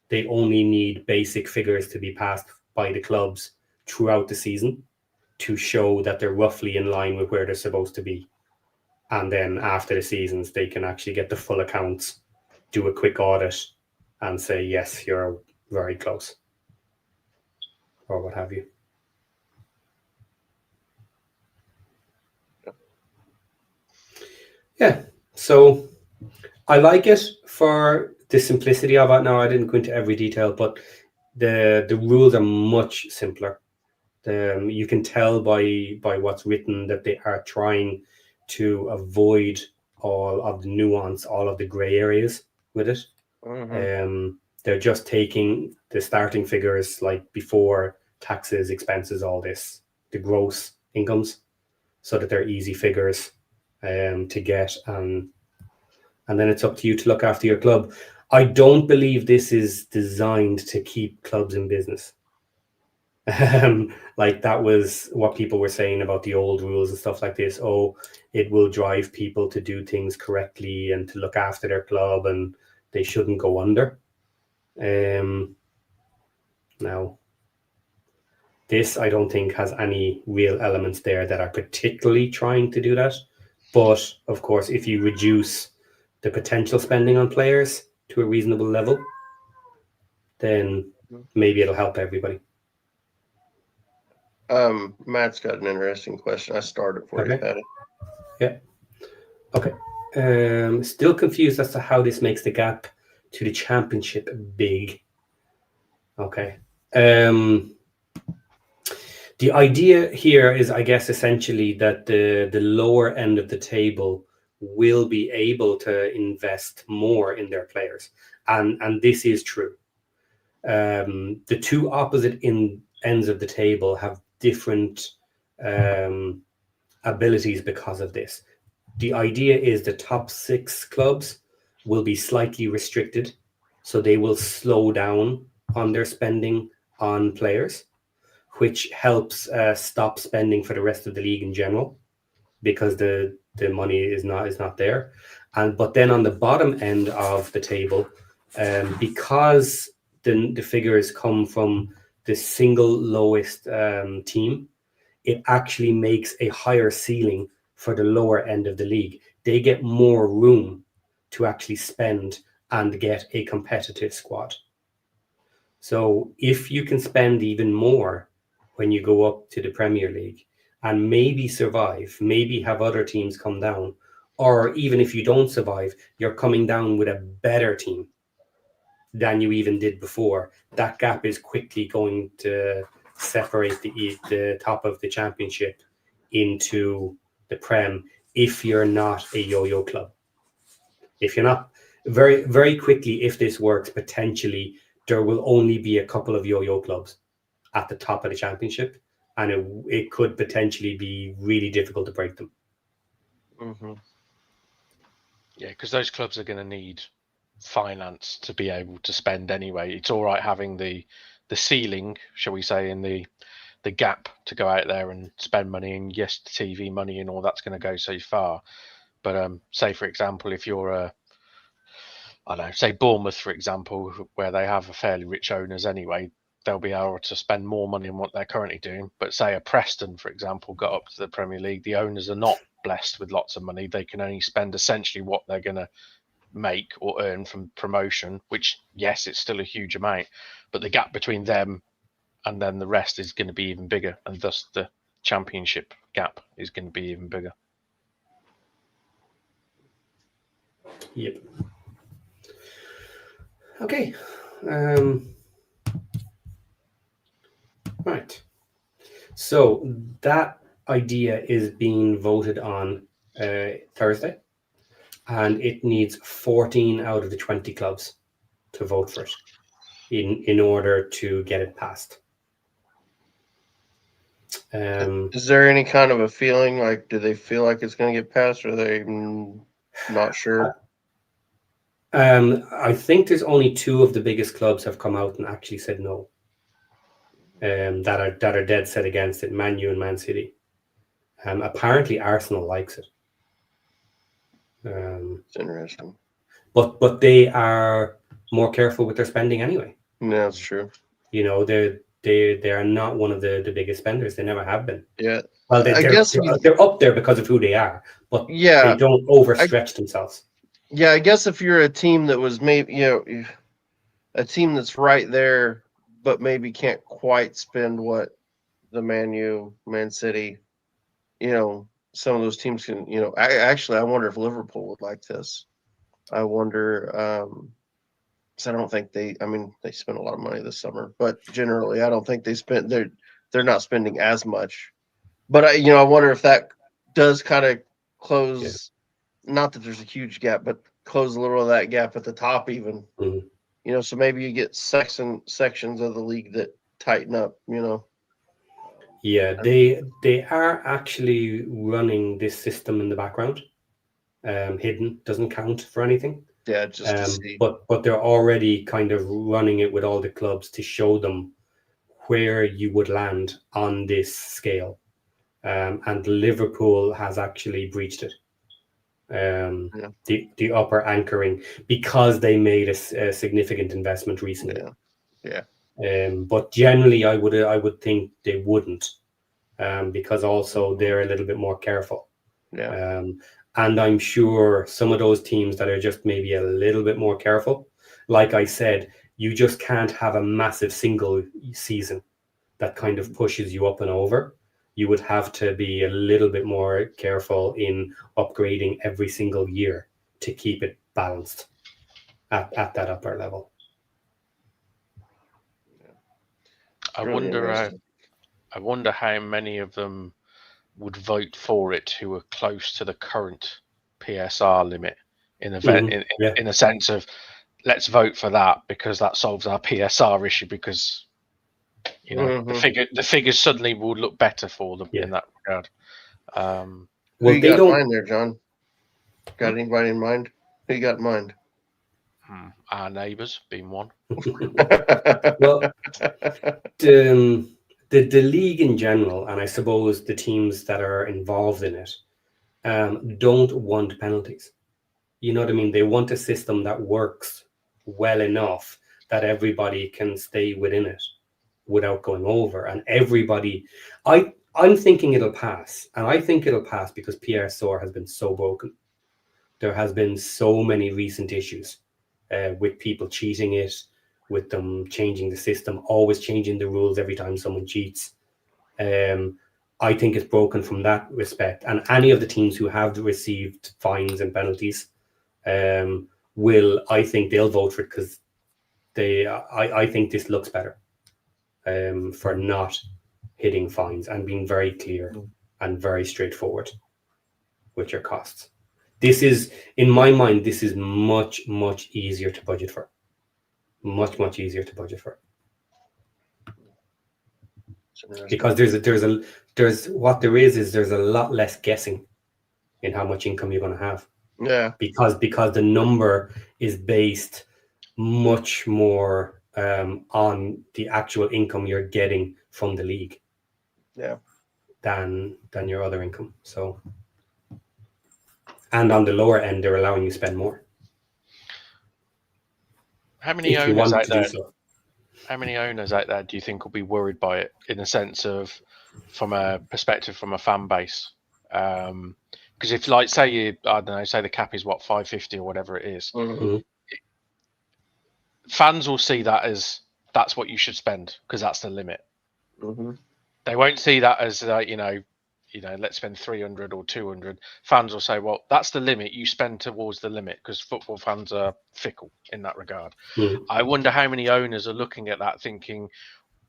They only need basic figures to be passed by the clubs throughout the season to show that they're roughly in line with where they're supposed to be. And then after the seasons, they can actually get the full accounts, do a quick audit, and say, yes, you're very close, or what have you. Yeah, so I like it for the simplicity of it. Now, I didn't go into every detail, but the rules are much simpler. You can tell by what's written that they are trying to avoid all of the nuance, all of the gray areas with it. They're just taking the starting figures like before taxes, expenses, all this, the gross incomes, so that they're easy figures to get, and then it's up to you to look after your club. I don't believe this is designed to keep clubs in business. Like that was what people were saying about the old rules and stuff like this. Oh, it will drive people to do things correctly and to look after their club, and they shouldn't go under. Now, this I don't think has any real elements there that are particularly trying to do that. But of course, if you reduce the potential spending on players to a reasonable level, then maybe it'll help everybody. Matt's got an interesting question. I started for you, Patty. Yeah. Okay. Still confused as to how this makes the gap to the championship big. Okay. The idea here is, I guess, essentially that the lower end of the table will be able to invest more in their players. And this is true. The two opposite ends of the table have different abilities because of this. The idea is the top 6 clubs will be slightly restricted, so they will slow down on their spending on players, which helps stop spending for the rest of the league in general, because the money is not there. But then on the bottom end of the table, because the figures come from the single lowest team, it actually makes a higher ceiling for the lower end of the league. They get more room to actually spend and get a competitive squad. So if you can spend even more when you go up to the Premier League and maybe survive, maybe have other teams come down, or even if you don't survive, you're coming down with a better team than you even did before, that gap is quickly going to separate the top of the championship into the Prem if you're not a yo-yo club. If you're not, very, very quickly, if this works, potentially there will only be a couple of yo-yo clubs at the top of the championship, and it could potentially be really difficult to break them. Yeah, because those clubs are going to need finance to be able to spend anyway. It's all right having the ceiling, shall we say, in the gap to go out there and spend money, and yes, the TV money and all that's going to go so far. But say for example, if you're I don't know, say Bournemouth, for example, where they have a fairly rich owners anyway, they'll be able to spend more money on what they're currently doing. But say a Preston, for example, got up to the Premier League, the owners are not blessed with lots of money. They can only spend essentially what they're going to make or earn from promotion, which, yes, it's still a huge amount, but the gap between them and then the rest is going to be even bigger, and thus the championship gap is going to be even bigger. Yep. Okay. Right. So that idea is being voted on Thursday, and it needs 14 out of the 20 clubs to vote for it in order to get it passed. Is there any kind of a feeling, like, do they feel like it's going to get passed, or are they not sure? I think there's only 2 of the biggest clubs have come out and actually said no. That are dead set against it, Man U and Man City. Apparently Arsenal likes it. It's interesting. But they are more careful with their spending anyway. Yeah, that's true. You know, they are not one of the biggest spenders. They never have been. Yeah. Well, they're up there because of who they are, but yeah, they don't overstretch themselves. Yeah, I guess if you're a team that was maybe, a team that's right there, but maybe can't quite spend what the Man U, Man City, some of those teams can, I wonder if Liverpool would like this. I wonder, because I don't think they spent a lot of money this summer, but generally I don't think they're not spending as much. But I wonder if that does kind of close, not that there's a huge gap, but close a little of that gap at the top even. Mm-hmm. So maybe you get sections of the league that tighten up, Yeah, they are actually running this system in the background. Hidden, doesn't count for anything. Yeah, just to see. But they're already kind of running it with all the clubs to show them where you would land on this scale. And Liverpool has actually breached it. The upper anchoring, because they made a significant investment recently. But generally I would think they wouldn't, because also they're a little bit more careful. And I'm sure some of those teams that are just maybe a little bit more careful, like I said, you just can't have a massive single season that kind of pushes you up and over. You would have to be a little bit more careful in upgrading every single year to keep it balanced at that upper level. I wonder how many of them would vote for it who are close to the current PSR limit in a sense of, let's vote for that because that solves our PSR issue, because the figures suddenly will look better for them in that regard. Who you got in mind there, John? Got anybody in mind? Who you got in mind? Our neighbours being one. Well, the league in general, and I suppose the teams that are involved in it, don't want penalties. You know what I mean? They want a system that works well enough that everybody can stay within it without going over. And everybody, I'm thinking it'll pass. And I think it'll pass because PSR has been so broken. There has been so many recent issues with people cheating it, with them changing the system, always changing the rules every time someone cheats. I think it's broken from that respect. And any of the teams who have received fines and penalties I think they'll vote for it, because I think this looks better for not hitting fines and being very clear and very straightforward with your costs. This is, in my mind, this is much, much easier to budget for. Much, much easier to budget for. Because there's a lot less guessing in how much income you're going to have. Yeah. Because the number is based much more on the actual income you're getting from the league. Yeah. Than your other income. So, and on the lower end, they're allowing you to spend more. How many owners out there? How many owners out there do you think will be worried by it in the sense of, from a perspective from a fan base? Because if, like, say you, I don't know, say the cap is what 550 or whatever it is, Mhm. fans will see that as that's what you should spend because that's the limit. Mhm. They won't see that as let's spend 300 or 200. Fans will say, well, that's the limit. You spend towards the limit because football fans are fickle in that regard. Mm. I wonder how many owners are looking at that thinking,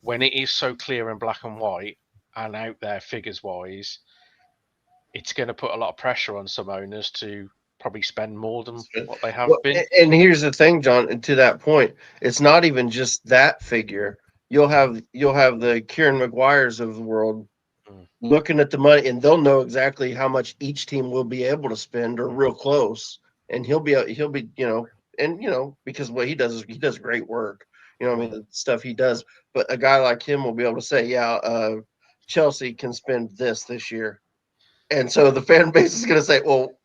when it is so clear in black and white and out there figures wise, it's going to put a lot of pressure on some owners to probably spend more than what they have Well, been. and here's the thing, John. And to that point, it's not even just that figure. You'll have the Kieran Maguires of the world Mm. looking at the money, and they'll know exactly how much each team will be able to spend, or real close. And he'll be because what he does is he does great work. I mean, the stuff he does. But a guy like him will be able to say, yeah, Chelsea can spend this year. And so the fan base is going to say, well,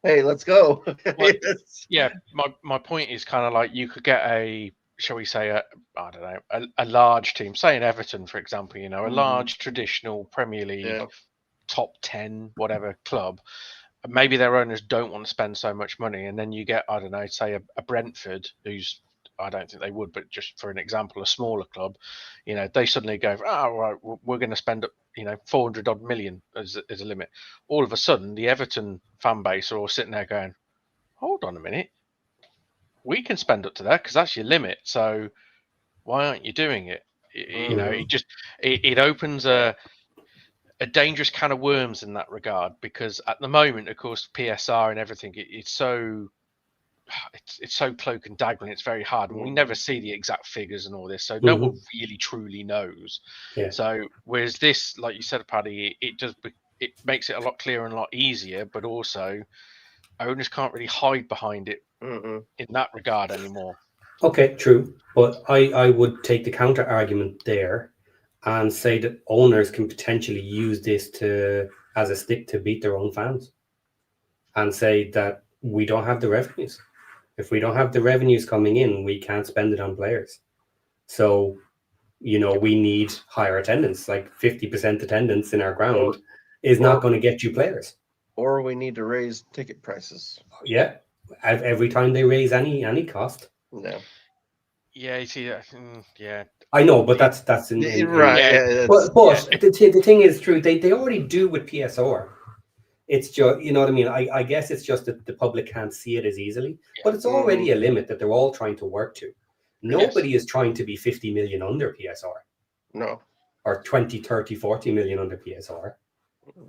hey, let's go. Well, yeah, my point is kind of like you could get shall we say, I don't know, a large team, say an Everton, for example, a Mhm. large traditional Premier League, Yeah. top 10, whatever club. Maybe their owners don't want to spend so much money. And then you get, I don't know, say a Brentford, who's, I don't think they would, but just for an example, a smaller club, they suddenly go, oh, right, we're going to spend 400 odd million as a limit. All of a sudden, the Everton fan base are all sitting there going, hold on a minute, we can spend up to that because that's your limit. So why aren't you doing it? It opens a dangerous can of worms in that regard, because at the moment, of course, PSR and everything, it's so cloak and dagger, and it's very hard, and we never see the exact figures and all this, so no one really truly knows. Yeah. So whereas this, like you said, Paddy, it makes it a lot clearer and a lot easier, but also owners can't really hide behind it in that regard anymore. Okay, true. But I would take the counter argument there and say that owners can potentially use this as a stick to beat their own fans and say that we don't have the revenues. If we don't have the revenues coming in, we can't spend it on players. So, we need higher attendance. Like 50% attendance in our ground is not going to get you players. Or we need to raise ticket prices. Yeah. Every time they raise any cost. No. Yeah, you see, yeah. I know, but that's in right. Yeah, but the thing is true. They already do with PSR. It's just, you know what I mean? I guess it's just that the public can't see it as easily, but it's already a limit that they're all trying to work to. Nobody is trying to be 50 million under PSR. No. Or 20, 30, 40 million under PSR.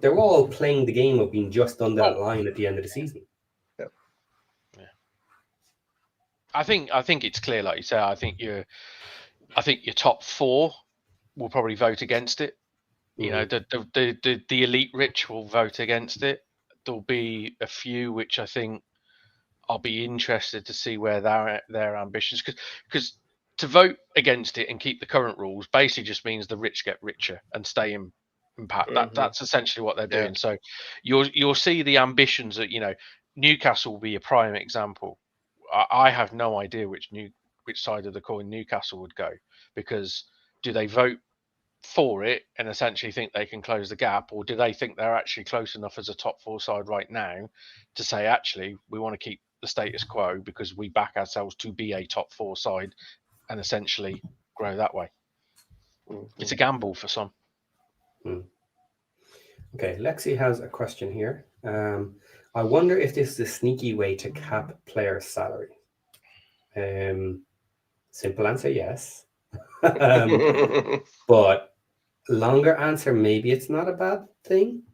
They're all playing the game of being just under that line at the end of the season. Yeah. I think it's clear, like you say. I think your top four will probably vote against it. The elite rich will vote against it. There'll be a few which I think I'll be interested to see where their ambitions, because to vote against it and keep the current rules basically just means the rich get richer and stay in impact. That's essentially what they're doing. So you'll see the ambitions that Newcastle will be a prime example. I have no idea which side of the coin Newcastle would go, because do they vote for it and essentially think they can close the gap, or do they think they're actually close enough as a top four side right now to say, actually, we want to keep the status quo because we back ourselves to be a top four side and essentially grow that way? It's a gamble for some. Okay, Lexi has a question here. I wonder if this is a sneaky way to cap player salary. Simple answer, yes. But longer answer, maybe it's not a bad thing.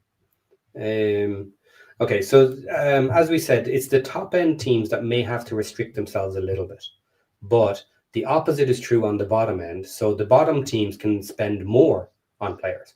Okay, so as we said, it's the top end teams that may have to restrict themselves a little bit, but the opposite is true on the bottom end. So the bottom teams can spend more on players,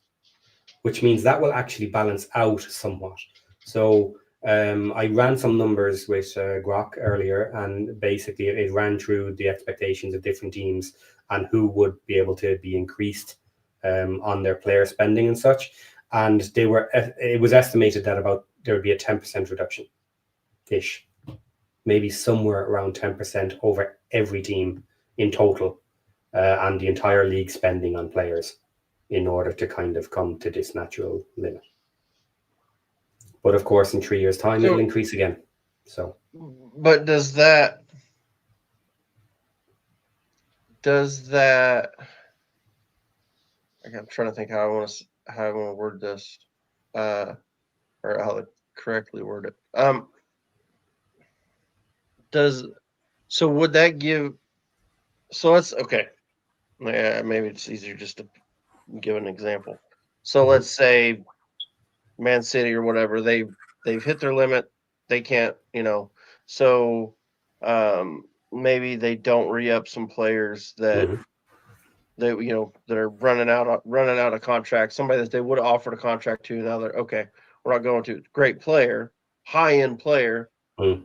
which means that will actually balance out somewhat. So I ran some numbers with Grok earlier, and basically it ran through the expectations of different teams and who would be able to be increased on their player spending and such. And it was estimated that there would be a 10% reduction-ish, maybe somewhere around 10% over every team in total. and the entire league spending on players in order to kind of come to this natural limit. But of course, in 3 years' time, it'll increase again. So, but does that? I'm trying to think how I want to word this, or how to correctly word it. So would that give? So let's okay. Yeah, maybe it's easier just to give an example. So let's say Man City or whatever, they've hit their limit. They can't, so maybe they don't re-up some players that that are running out of contract. Somebody that they would have offered a contract to, now they're okay, we're not going to. Great player, high end player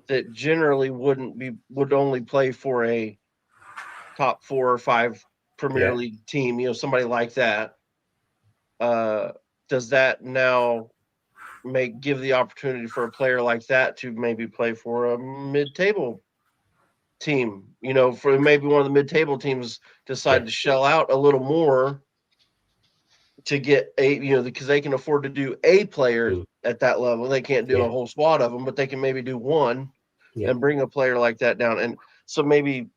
that generally would only play for a top 4 or 5 Premier League team, somebody like that. Does that now give the opportunity for a player like that to maybe play for a mid-table team? For maybe one of the mid-table teams decide to shell out a little more to get because they can afford to do a player at that level. They can't do a whole squad of them, but they can maybe do one and bring a player like that down. And so maybe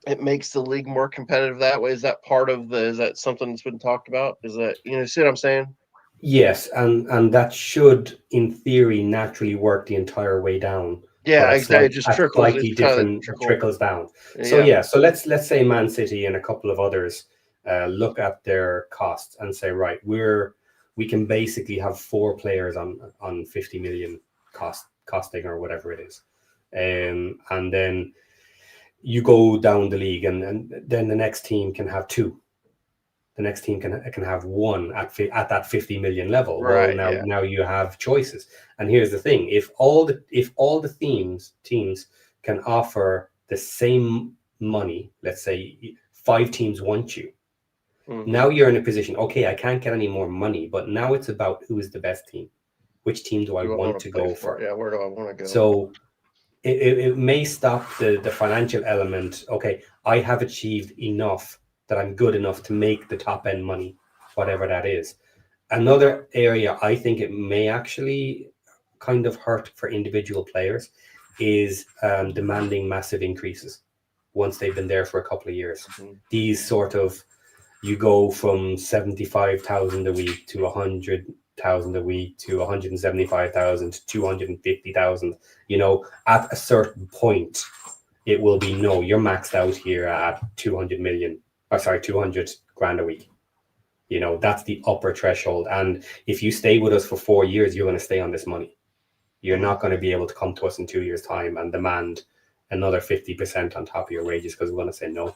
it makes the league more competitive that way. Is that is that something that's been talked about? Is that, see what I'm saying? Yes, and that should, in theory, naturally work the entire way down. Yeah, exactly. It just trickles. Slightly different trickles down. So so let's say Man City and a couple of others look at their costs and say, right, we can basically have 4 players on 50 million costing or whatever it is, and then you go down the league, and then the next team can have 2. The next team can have 1 at that 50 million level. Right. Well, now you have choices. And here's the thing: if all the teams can offer the same money, let's say 5 teams want you. Now you're in a position. Okay, I can't get any more money, but now it's about who is the best team. Which team do I want to go for? Yeah, where do I want to go? So it may stop the financial element. Okay, I have achieved enough that I'm good enough to make the top end money, whatever that is. Another area I think it may actually kind of hurt for individual players is demanding massive increases once they've been there for a couple of years. These sort of, you go from 75,000 a week to 100,000 a week to 175,000 to 250,000. At a certain point, it will be, no, you're maxed out here at 200 grand a week. That's the upper threshold. And if you stay with us for 4 years, you're going to stay on this money. You're not going to be able to come to us in 2 years' time and demand another 50% on top of your wages, because we're going to say no.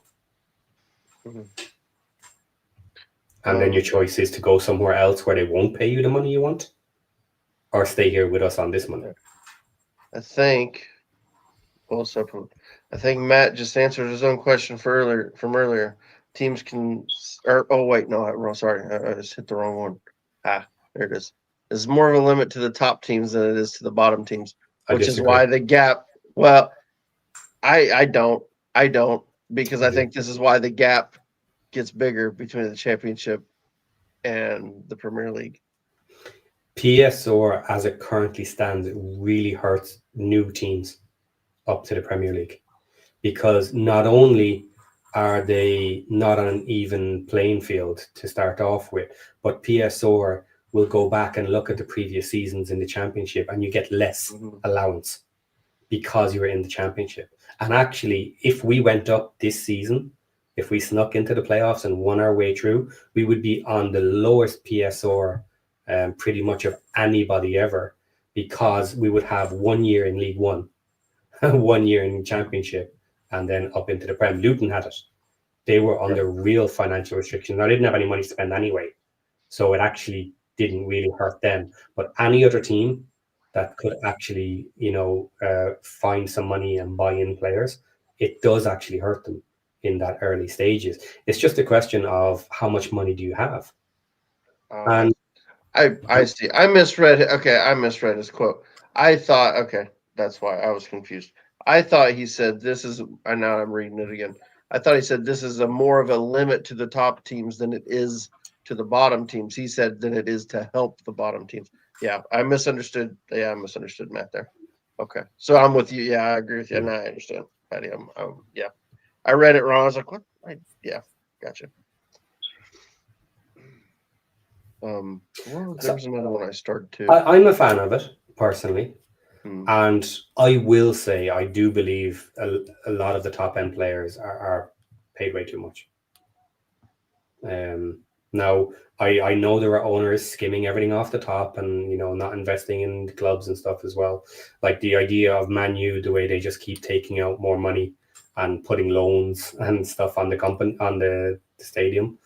And then your choice is to go somewhere else where they won't pay you the money you want, or stay here with us on this money. I think Matt just answered his own question from earlier. Teams can, sorry, I just hit the wrong one. There it is. There's more of a limit to the top teams than it is to the bottom teams, which is why the gap. Well, I don't, because I think this is why the gap gets bigger between the Championship and the Premier League. PSR, as it currently stands, it really hurts new teams up to the Premier League, because not only are they not on an even playing field to start off with, but PSR will go back and look at the previous seasons in the Championship, and you get less allowance because you were in the Championship. And actually, if we went up this season, if we snuck into the playoffs and won our way through, we would be on the lowest PSR pretty much of anybody ever, because we would have 1 year in League One, 1 year in Championship, and then up into the Prem. Luton had it. They were under real financial restrictions. Now, they didn't have any money to spend anyway, so it actually didn't really hurt them. But any other team that could actually, find some money and buy in players, it does actually hurt them in that early stages. It's just a question of how much money do you have. And I see. I misread his quote. I thought, that's why I was confused. I thought he said, this is, and now I'm reading it again. I thought he said this is a more of a limit to the top teams than it is to the bottom teams. He said than it is to help the bottom teams. Yeah, I misunderstood. Yeah, I misunderstood Matt there. Okay, so I'm with you. Yeah, I agree with you. And I understand, Patty. Yeah, I read it wrong. I was like, what? Yeah, gotcha. Well, there was another one I started too. I'm a fan of it personally, and I will say I do believe a lot of the top end players are paid way too much. Now I know there are owners skimming everything off the top and not investing in the clubs and stuff as well. Like the idea of Man U, the way they just keep taking out more money and putting loans and stuff on the company, on the stadium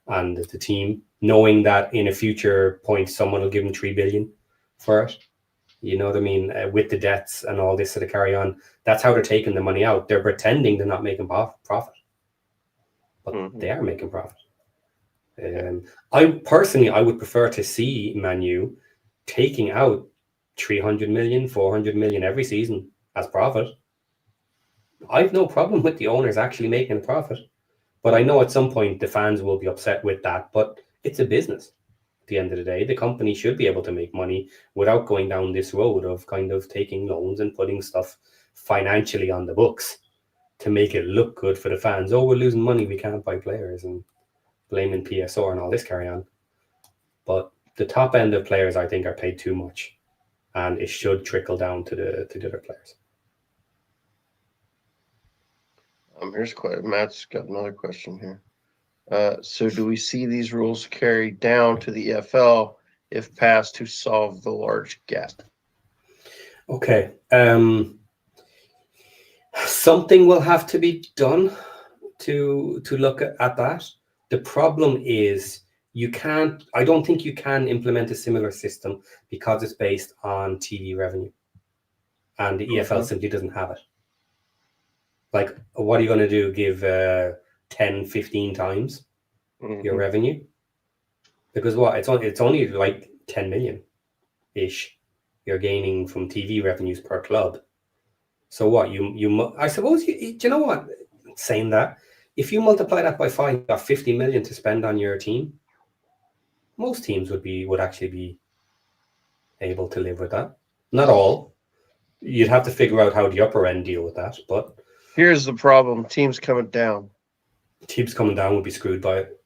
and the team, knowing that in a future point someone will give them 3 billion for it. You know what I mean? With the debts and all this sort of carry on, that's how they're taking the money out. They're pretending they're not making profit, but they are making profit. I would prefer to see Man U taking out 300 million, 400 million every season as profit. I've no problem with the owners actually making a profit, but I know at some point the fans will be upset with that, but it's a business. At the end of the day, the company should be able to make money without going down this road of kind of taking loans and putting stuff financially on the books to make it look good for the fans. Oh, we're losing money, we can't buy players, and blaming PSR and all this carry on. But the top end of players, I think, are paid too much, and it should trickle down to the other players. Here's Matt's got another question here. So do we see these rules carried down to the EFL if passed to solve the large gap? Okay. Something will have to be done to look at that. The problem is I don't think you can implement a similar system because it's based on TV revenue. And the EFL simply doesn't have it. Like, what are you going to do? Give 10, 15 times your revenue? Because what? It's only like 10 million-ish you're gaining from TV revenues per club. So what? I suppose, do you know what? Saying that, if you multiply that by 5, you got 50 million to spend on your team. Most teams would actually be able to live with that. Not all. You'd have to figure out how the upper end deal with that. But here's the problem: teams coming down. Teams coming down would be screwed by it.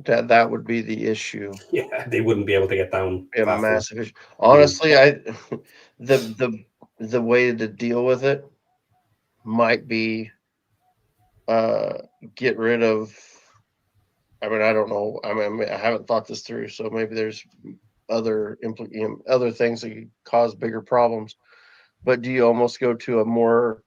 That would be the issue. Yeah, they wouldn't be able to get down. A massive issue. Honestly, the way to deal with it might be get rid of. I mean, I don't know. I haven't thought this through, so maybe there's other things that could cause bigger problems. But do you almost go to a more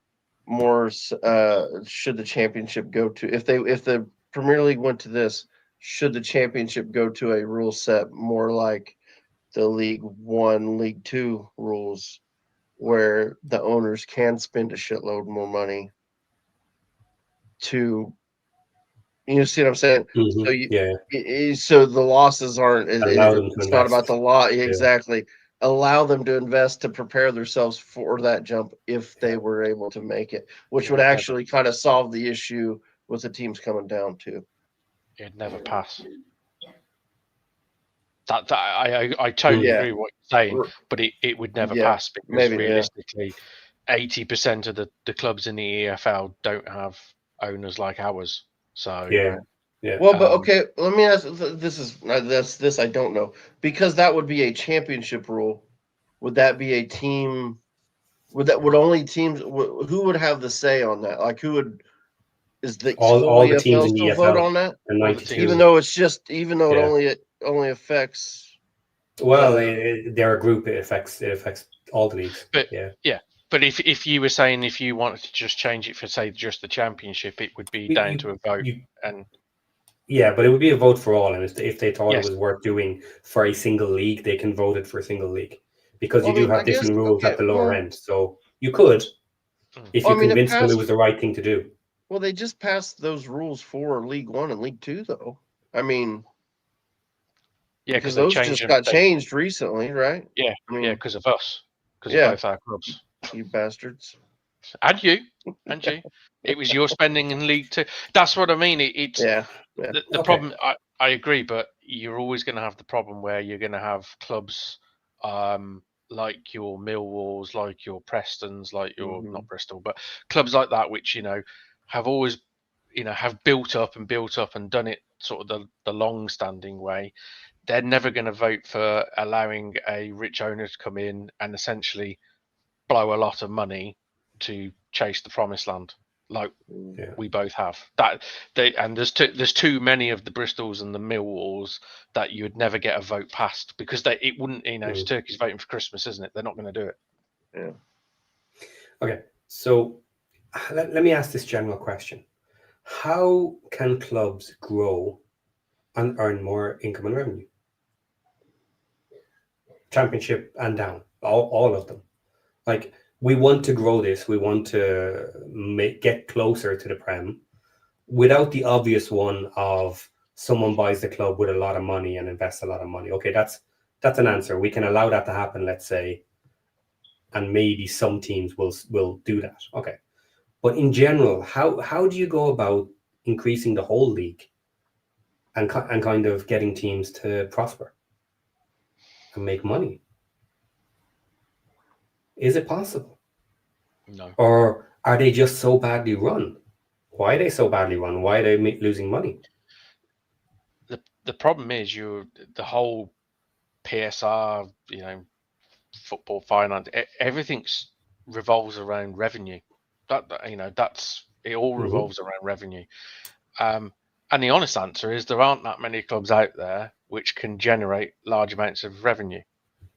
should the championship go to if the Premier League went to this? Should the championship go to a rule set more like the League One, League Two rules, where the owners can spend a shitload more money to, you see what I'm saying? So the losses aren't. It's not about the law. Exactly. Allow them to invest to prepare themselves for that jump if they were able to make it, which would actually kind of solve the issue with the teams coming down too. It'd never pass. I totally agree with what you're saying, but it would never pass because realistically, 80% of the clubs in the EFL don't have owners like ours. So yeah. Well, but okay, let me ask. This I don't know, because that would be a championship rule. Would that be a team? Would only teams? Who would have the say on that? Like, who would? Is the all the teams in the EFL vote on that? Even though it only affects. Well, they're a group. It affects all the leagues. But but if you were saying if you wanted to just change it for say just the championship, it would be down to a vote and. Yeah, but it would be a vote for all, and if they thought it was worth doing for a single league, they can vote it for a single league because you do have different rules at the lower end. So you could, if you convinced them it was the right thing to do. Well, they just passed those rules for League One and League Two, though. I mean, because those just got changed recently, right? Yeah, because of us, because of both our clubs. You bastards. And you. It was your spending in League Two. That's what I mean. It's Yeah. the Okay. problem. I agree, but you're always going to have the problem where you're going to have clubs like your Millwalls, like your Prestons, like your not Bristol, but clubs like that, which have always have built up and done it sort of the long-standing way. They're never going to vote for allowing a rich owner to come in and essentially blow a lot of money to chase the promised land, like we both have. And there's too many of the Bristols and the Millwalls that you would never get a vote passed because it wouldn't. It's turkeys voting for Christmas, isn't it? They're not going to do it. Yeah. Okay, so let me ask this general question: how can clubs grow and earn more income and revenue? Championship and down, all of them. Like, we want to grow this. We want to get closer to the Prem without the obvious one of someone buys the club with a lot of money and invests a lot of money. Okay, that's an answer. We can allow that to happen, let's say, and maybe some teams will do that. Okay, but in general, how do you go about increasing the whole league and kind of getting teams to prosper and make money? Is it possible? No. Or are they just so badly run? Why are they so badly run? Why are they losing money? The problem is the whole PSR, football finance, everything revolves around revenue. That's it. All revolves around revenue. And the honest answer is there aren't that many clubs out there which can generate large amounts of revenue.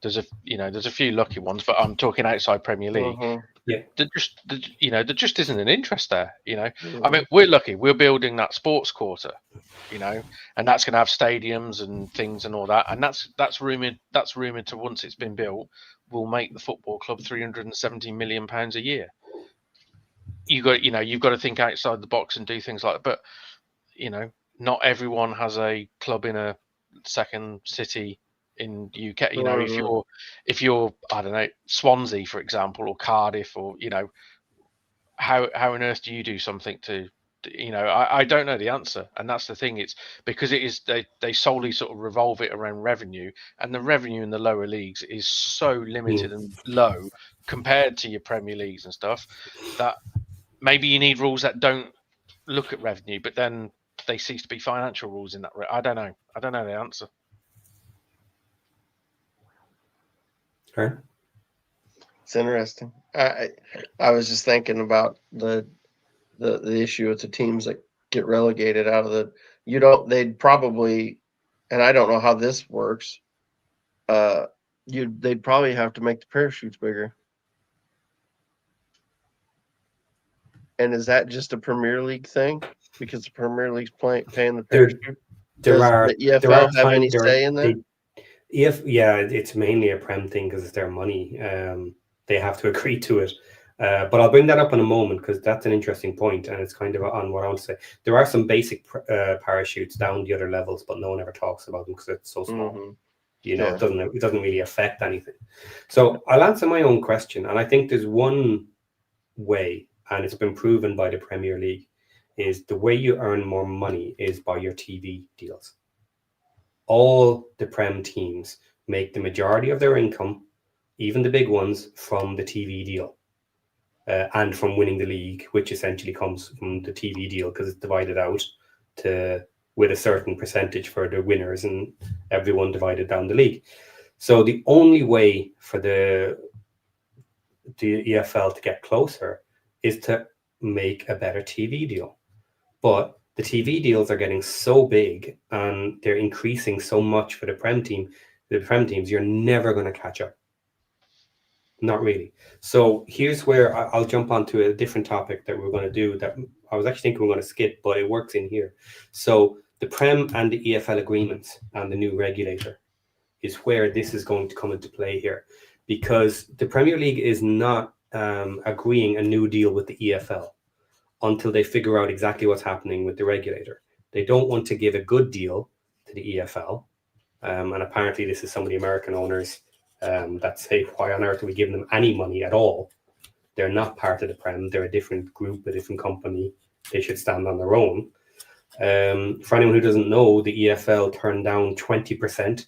There's a few lucky ones, but I'm talking outside Premier League. Yeah, there just isn't an interest there. I mean, we're lucky. We're building that sports quarter, and that's going to have stadiums and things and all that. And that's rumored to, once it's been built, will make the football club £370 million a year. You've got to think outside the box and do things like that. But not everyone has a club in a second city in UK. If you're I don't know, Swansea, for example, or Cardiff, or how on earth do you do something to I don't know the answer. And that's the thing. It's because it is they solely sort of revolve it around revenue, and the revenue in the lower leagues is so limited and low compared to your Premier Leagues and stuff, that maybe you need rules that don't look at revenue, but then they cease to be financial rules in that. I don't know the answer. Okay. It's interesting. I was just thinking about the issue with the teams that get relegated out of they'd probably, and I don't know how this works, they'd probably have to make the parachutes bigger. And is that just a Premier League thing? Because the Premier League's paying the parachute? Does the EFL have any say in that? It's mainly a Prem thing because it's their money. They have to agree to it. But I'll bring that up in a moment because that's an interesting point, and it's kind of on what I want to say. There are some basic parachutes down the other levels, but no one ever talks about them because it's so small. It doesn't really affect anything. So I'll answer my own question, and I think there's one way, and it's been proven by the Premier League, is the way you earn more money is by your TV deals. All the Prem teams make the majority of their income, even the big ones, from the TV deal. And from winning the league, which essentially comes from the TV deal because it's divided out with a certain percentage for the winners and everyone divided down the league. So the only way for the EFL to get closer is to make a better TV deal. But the TV deals are getting so big and they're increasing so much for the Prem teams, you're never going to catch up. Not really. So here's where I'll jump onto a different topic that we're going to do that I was actually thinking we're going to skip, but it works in here. So the Prem and the EFL agreements and the new regulator is where this is going to come into play here, because the Premier League is not agreeing a new deal with the EFL until they figure out exactly what's happening with the regulator. They don't want to give a good deal to the EFL. And apparently this is some of the American owners that say, why on earth are we giving them any money at all? They're not part of the Prem. They're a different group, a different company. They should stand on their own. For anyone who doesn't know, the EFL turned down 20%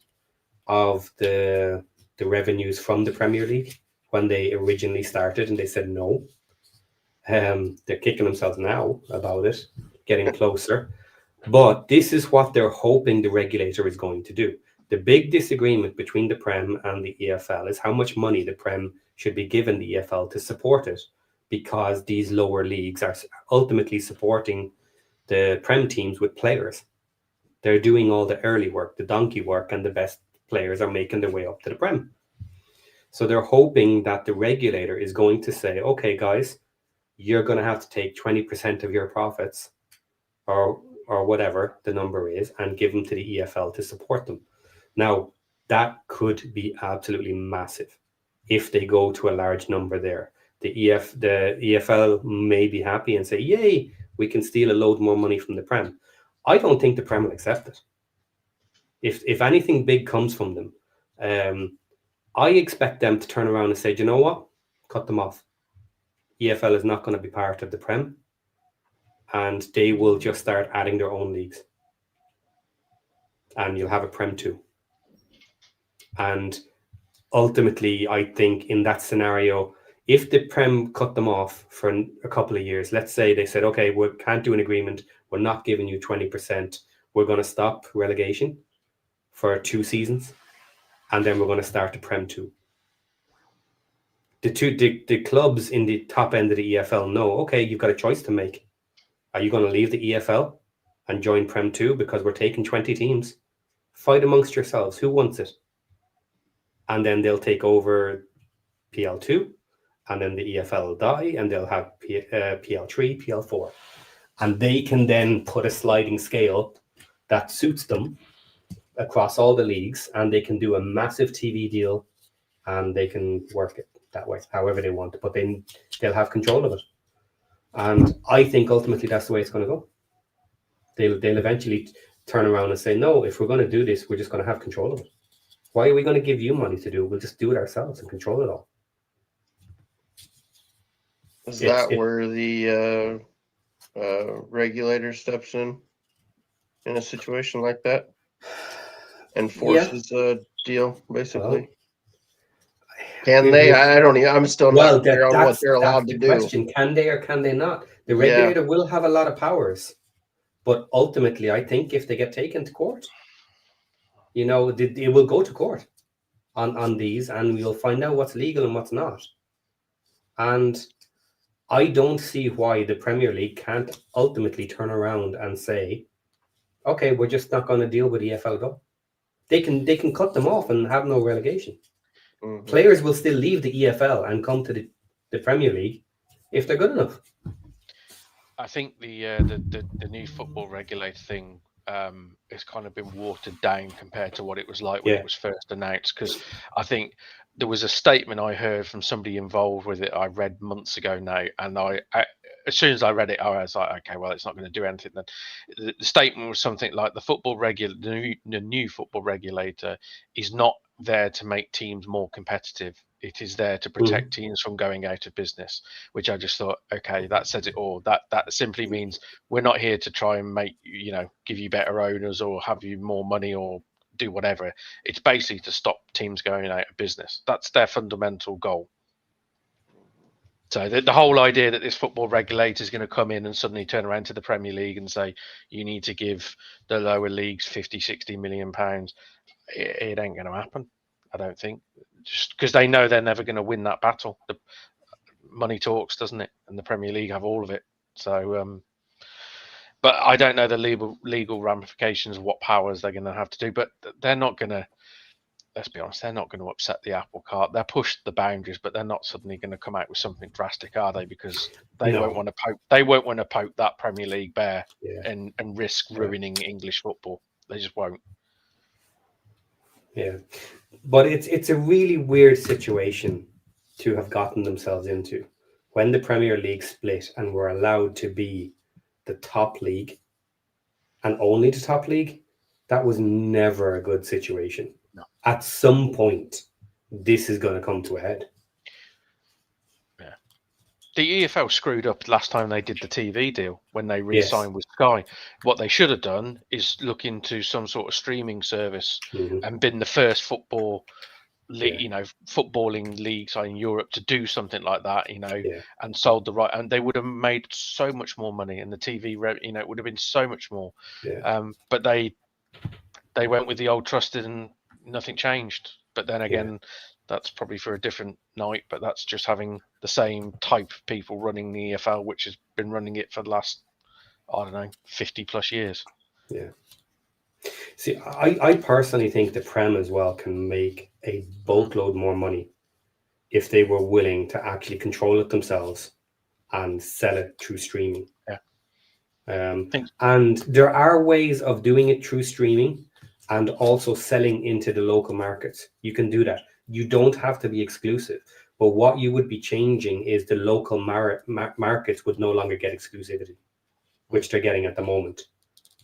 of the revenues from the Premier League when they originally started, and they said no. They're kicking themselves now about it, getting closer. But this is what they're hoping the regulator is going to do. The big disagreement between the Prem and the EFL is how much money the Prem should be given the EFL to support it, because these lower leagues are ultimately supporting the Prem teams with players. They're doing all the early work, the donkey work, and the best players are making their way up to the Prem. So they're hoping that the regulator is going to say, okay, guys, you're going to have to take 20% of your profits or whatever the number is and give them to the EFL to support them. Now, that could be absolutely massive if they go to a large number there. The EFL may be happy and say, yay, we can steal a load more money from the Prem. I don't think the Prem will accept it. If anything big comes from them, I expect them to turn around and say, do you know what? Cut them off. EFL is not going to be part of the Prem, and they will just start adding their own leagues. And you'll have a Prem 2. And ultimately, I think in that scenario, if the Prem cut them off for a couple of years, let's say they said, okay, we can't do an agreement, we're not giving you 20%, we're going to stop relegation for 2 seasons, and then we're going to start the Prem 2. The clubs in the top end of the EFL know, okay, you've got a choice to make. Are you going to leave the EFL and join Prem 2 because we're taking 20 teams? Fight amongst yourselves. Who wants it? And then they'll take over PL2, and then the EFL will die, and they'll have PL3, PL4. And they can then put a sliding scale that suits them across all the leagues, and they can do a massive TV deal, and they can work it that way, however they want. But then they'll have control of it. And I think ultimately that's the way it's going to go. They'll eventually turn around and say, no, if we're going to do this, we're just going to have control of it. Why are we going to give you money to do it? We'll just do it ourselves and control it all. Is that where the regulator steps in a situation like that and forces a deal, basically? Well, can they? I don't know. I'm still not clear on what they're allowed to do. Question. Can they or can they not? The regulator will have a lot of powers, but ultimately, I think if they get taken to court, it will go to court on these, and we'll find out what's legal and what's not. And I don't see why the Premier League can't ultimately turn around and say, okay, we're just not going to deal with EFL Go. They can cut them off and have no relegation. Mm-hmm. Players will still leave the EFL and come to the Premier League if they're good enough. I think the new football regulator thing has kind of been watered down compared to what it was like when it was first announced. Because I think there was a statement I heard from somebody involved with it I read months ago now, and I as soon as I read it, I was like, okay, well, it's not going to do anything. Then the statement was something like the new football regulator is not there to make teams more competitive. It is there to protect teams from going out of business, which I just thought, okay, that says it all. That simply means we're not here to try and make, give you better owners or have you more money or do whatever. It's basically to stop teams going out of business. That's their fundamental goal. So the whole idea that this football regulator is going to come in and suddenly turn around to the Premier League and say, you need to give the lower leagues 50, 60 million pounds, it ain't going to happen, I don't think. Just because they know they're never going to win that battle. The money talks, doesn't it? And the Premier League have all of it. So, but I don't know the legal ramifications of what powers they're going to have to do. But they're not going to, let's be honest, they're not going to upset the apple cart. They're pushed the boundaries, but they're not suddenly going to come out with something drastic, are they? Because they won't want to poke. They won't want to poke that Premier League bear and risk ruining English football. They just won't. Yeah, but it's a really weird situation to have gotten themselves into when the Premier League split and were allowed to be the top league and only the top league. That was never a good situation. No. At some point, this is going to come to a head. Yeah, the EFL screwed up last time they did the TV deal when they re-signed with Sky. What they should have done is look into some sort of streaming service and been the first footballing leagues in Europe to do something like that, and sold the right, and they would have made so much more money, and the TV, it would have been so much more. But they went with the old trusted, and nothing changed. But then again, that's probably for a different night. But that's just having the same type of people running the EFL, which has been running it for the last, I don't know, 50 plus years. Yeah. See, I personally think the Prem as well can make a boatload more money if they were willing to actually control it themselves and sell it through streaming. And there are ways of doing it through streaming and also selling into the local markets. You can do that. You don't have to be exclusive. But what you would be changing is the local markets would no longer get exclusivity, which they're getting at the moment.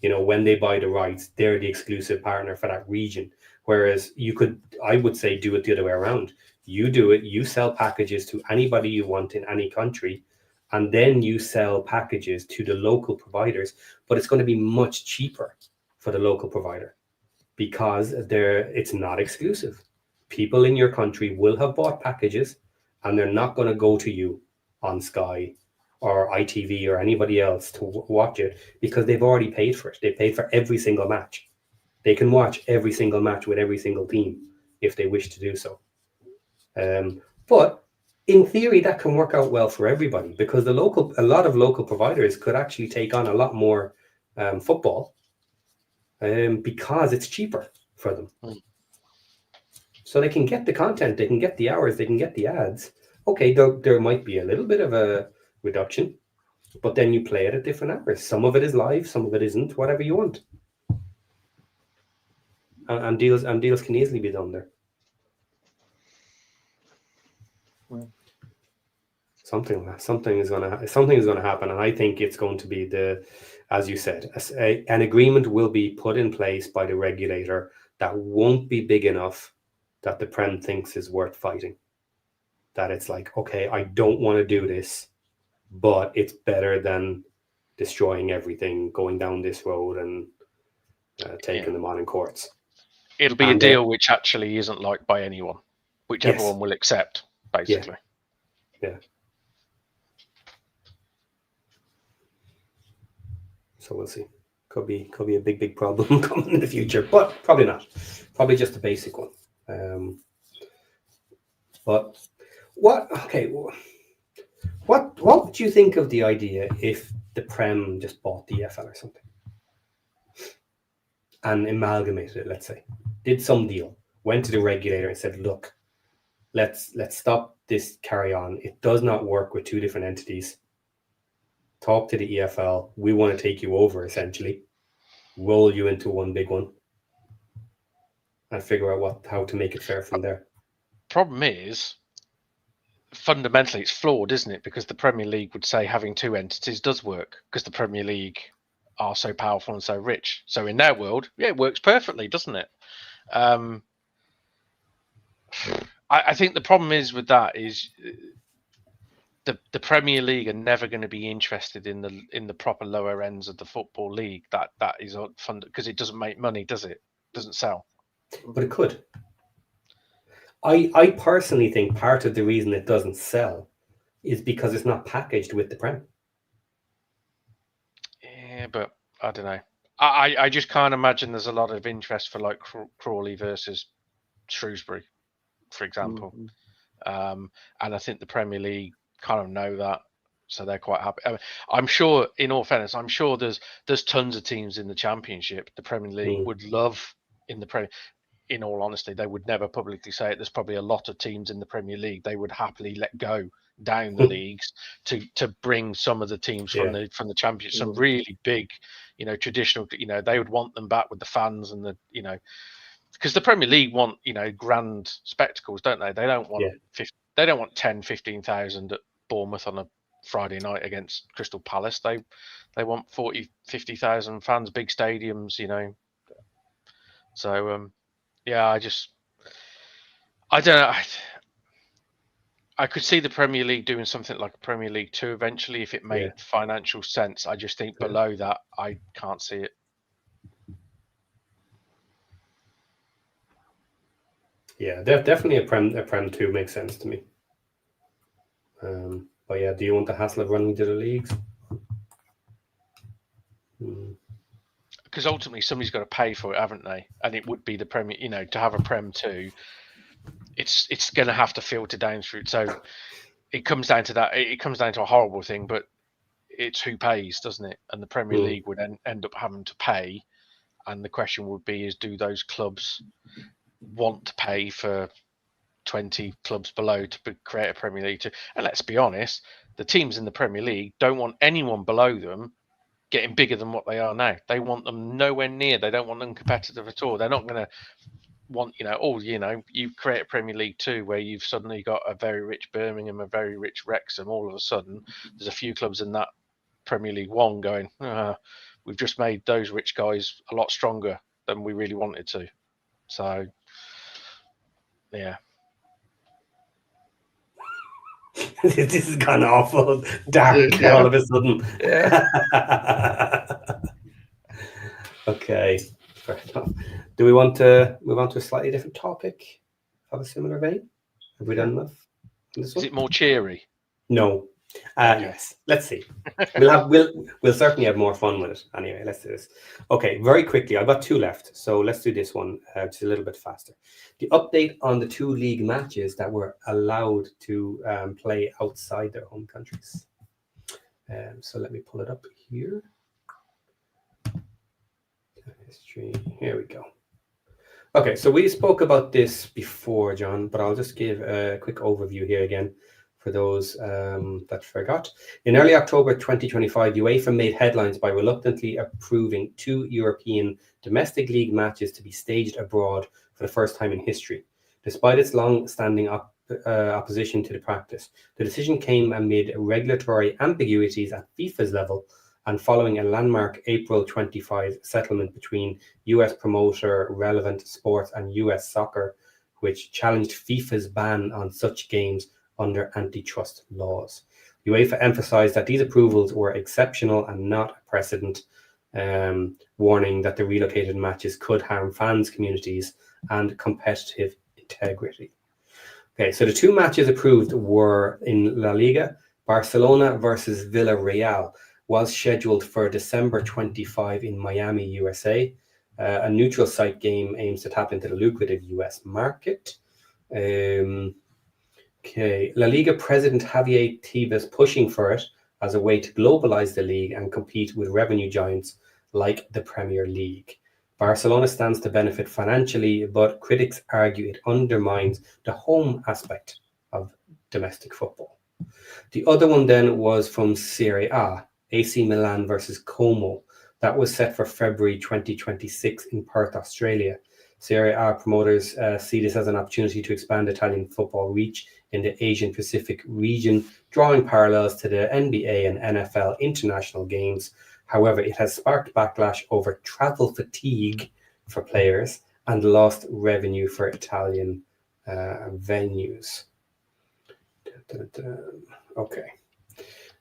When they buy the rights, they're the exclusive partner for that region. Whereas I would say, do it the other way around. You do it, you sell packages to anybody you want in any country, and then you sell packages to the local providers, but it's going to be much cheaper for the local provider because it's not exclusive. People in your country will have bought packages, and they're not going to go to you on Sky or ITV or anybody else to watch it because they've already paid for it. They paid for every single match. They can watch every single match with every single team if they wish to do so. But in theory, that can work out well for everybody because a lot of local providers could actually take on a lot more football because it's cheaper for them. So they can get the content, they can get the hours, they can get the ads. Okay, there might be a little bit of a reduction, but then you play it at different hours. Some of it is live, some of it isn't, whatever you want. And deals can easily be done there. Something is going to happen, and I think it's going to be as you said, an agreement will be put in place by the regulator that won't be big enough that the Prem thinks is worth fighting. That it's like, okay, I don't want to do this, but it's better than destroying everything, going down this road and taking them on in courts. It'll be a deal which actually isn't liked by anyone, which everyone will accept, basically. Yeah. So we'll see. Could be a big problem coming in the future, but probably not. Probably just a basic one. But what would you think of the idea if the Prem just bought the EFL or something and amalgamated it? Let's say, did some deal, went to the regulator and said, "Look, let's stop this carry on. It does not work with two different entities. Talk to the EFL. We want to take you over, essentially, roll you into one big one, and figure out how to make it fair from there." Problem is, fundamentally, it's flawed, isn't it? Because the Premier League would say having two entities does work because the Premier League are so powerful and so rich. So in their world, it works perfectly, doesn't it? I think the problem is with that is the Premier League are never going to be interested in the proper lower ends of the football league. That is fun because it doesn't make money, does it? It doesn't sell. But it could. I personally think part of the reason it doesn't sell is because it's not packaged with the Prem. Yeah, but I don't know. I just can't imagine there's a lot of interest for like Crawley versus Shrewsbury, for example. And I think the Premier League kind of know that, so they're quite happy. I mean, I'm sure, in all fairness, I'm sure there's tons of teams in the Championship the Premier League would love in the Premier. In all honesty, they would never publicly say it. There's probably a lot of teams in the Premier League they would happily let go down the leagues to bring some of the teams from the Championship, some really big, traditional. They would want them back with the fans and because the Premier League want grand spectacles, don't they? They don't want they don't want 10, 15,000 at Bournemouth on a Friday night against Crystal Palace. They want 40, 50,000 fans, big stadiums, So I don't know. I could see the Premier League doing something like a Premier League 2 eventually if it made financial sense. I just think below that, I can't see it. Yeah, definitely a Prem 2 makes sense to me. But yeah, do you want the hassle of running to the leagues? Because ultimately somebody's got to pay for it, haven't they? And it would be the Premier, to have a Prem 2, it's going to have to filter down through. So it comes down to that. It comes down to a horrible thing, but it's who pays, doesn't it? And the Premier League would end up having to pay. And the question would be, do those clubs want to pay for 20 clubs below to create a Premier League? And let's be honest, the teams in the Premier League don't want anyone below them getting bigger than what they are now. They want them nowhere near. They don't want them competitive at all. They're not going to want, you create a Premier League 2 where you've suddenly got a very rich Birmingham, a very rich Wrexham. All of a sudden, there's a few clubs in that Premier League 1 going, we've just made those rich guys a lot stronger than we really wanted to. So, yeah. This has gone awful dark all of a sudden. Yeah. Okay. Fair enough. Do we want to move on to a slightly different topic of a similar vein? Have we done enough on this one? Is it more cheery? No. Yes. Let's see. We'll certainly have more fun with it. Anyway, let's do this. Okay, very quickly. I've got 2 left, so let's do this one just a little bit faster. The update on the 2 league matches that were allowed to play outside their home countries. So let me pull it up here. History. Here we go. Okay, so we spoke about this before, John, but I'll just give a quick overview here again for those that forgot. In early October 2025, UEFA made headlines by reluctantly approving 2 European domestic league matches to be staged abroad for the first time in history. Despite its long-standing opposition to the practice, the decision came amid regulatory ambiguities at FIFA's level and following a landmark April 25 settlement between US promoter Relevant Sports and US Soccer, which challenged FIFA's ban on such games under antitrust laws. UEFA emphasized that these approvals were exceptional and not a precedent, warning that the relocated matches could harm fans, communities, and competitive integrity. Okay, so the 2 matches approved were in La Liga. Barcelona versus Villarreal was scheduled for December 25 in Miami, USA. A neutral site game aims to tap into the lucrative US market. Okay, La Liga president Javier Tebas pushing for it as a way to globalize the league and compete with revenue giants like the Premier League. Barcelona stands to benefit financially, but critics argue it undermines the home aspect of domestic football. The other one then was from Serie A, AC Milan versus Como. That was set for February 2026 in Perth, Australia. Serie A promoters see this as an opportunity to expand Italian football reach in the Asian Pacific region, drawing parallels to the NBA and NFL international games. However, it has sparked backlash over travel fatigue for players and lost revenue for Italian venues. Okay.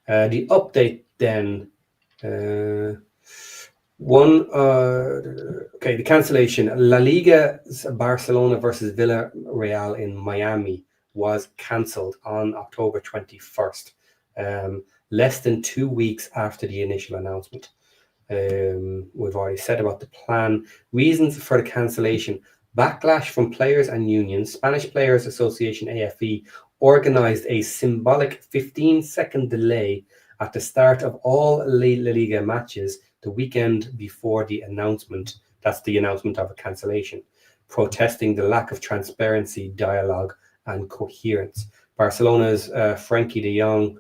The update then. The cancellation. La Liga's Barcelona versus Villarreal in Miami was cancelled on October 21st, less than 2 weeks after the initial announcement. We've already said about the plan. Reasons for the cancellation: backlash from players and unions. Spanish Players Association, AFE, organized a symbolic 15-second delay at the start of all La Liga matches the weekend before the announcement. That's the announcement of a cancellation, protesting the lack of transparency, dialogue, and coherence. Barcelona's Frankie de Jong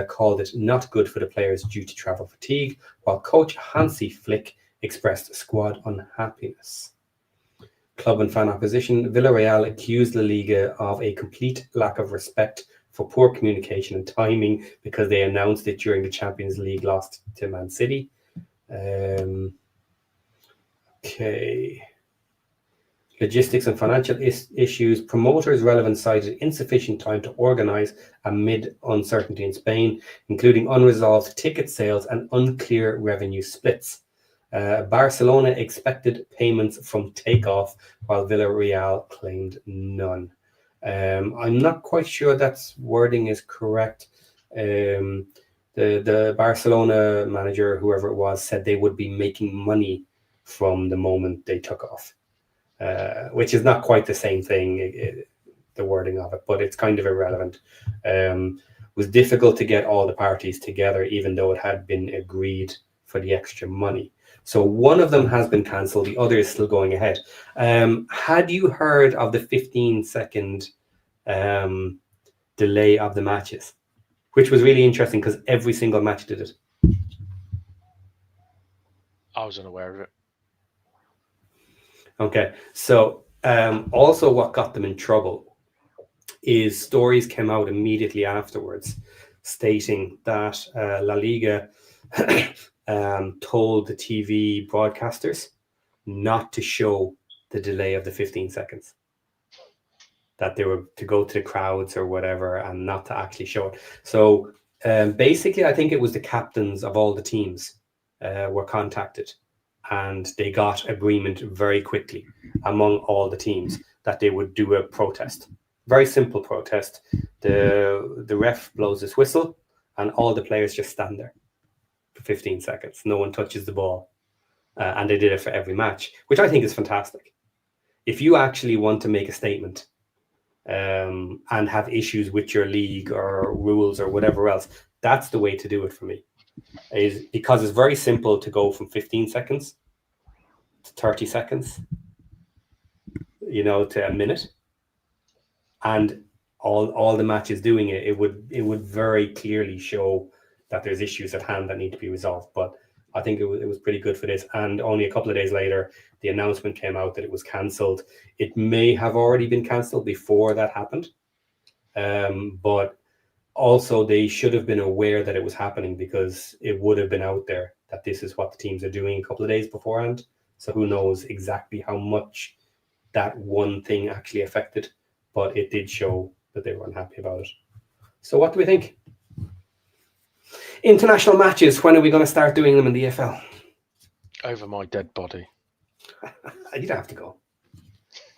called it not good for the players due to travel fatigue, while coach Hansi Flick expressed squad unhappiness. Club and fan opposition. Villarreal accused La Liga of a complete lack of respect for poor communication and timing because they announced it during the Champions League loss to Man City. Okay. logistics and financial issues. Promoters relevant cited insufficient time to organise amid uncertainty in Spain, including unresolved ticket sales and unclear revenue splits. Barcelona expected payments from takeoff, while Villarreal claimed none. I'm not quite sure that's wording is correct. The Barcelona manager, whoever it was, said they would be making money from the moment they took off, which is not quite the same thing, the wording of it, but it's kind of irrelevant. It was difficult to get all the parties together, even though it had been agreed for the extra money. So one of them has been cancelled, the other is still going ahead. Had you heard of the 15-second delay of the matches, which was really interesting because every single match did it? I was unaware of it. Okay, so also what got them in trouble is stories came out immediately afterwards stating that La Liga told the TV broadcasters not to show the delay of the 15 seconds, that they were to go to the crowds or whatever and not to actually show it. So basically, I think it was the captains of all the teams were contacted, and they got agreement very quickly among all the teams that they would do a protest. Very simple protest. The ref blows his whistle and all the players just stand there for 15 seconds. No one touches the ball. And they did it for every match, which I think is fantastic. If you actually want to make a statement and have issues with your league or rules or whatever else, that's the way to do it for me. Is because it's very simple to go from 15 seconds to 30 seconds, to a minute, and all the matches doing it, it would very clearly show that there's issues at hand that need to be resolved. But I think it was pretty good for this. And only a couple of days later, the announcement came out that it was cancelled. It may have already been cancelled before that happened, but also they should have been aware that it was happening, because it would have been out there that this is what the teams are doing a couple of days beforehand. So who knows exactly how much that one thing actually affected, but it did show that they were unhappy about it. So what do we think? International matches, when are we going to start doing them in the EFL? Over my dead body. You don't have to go.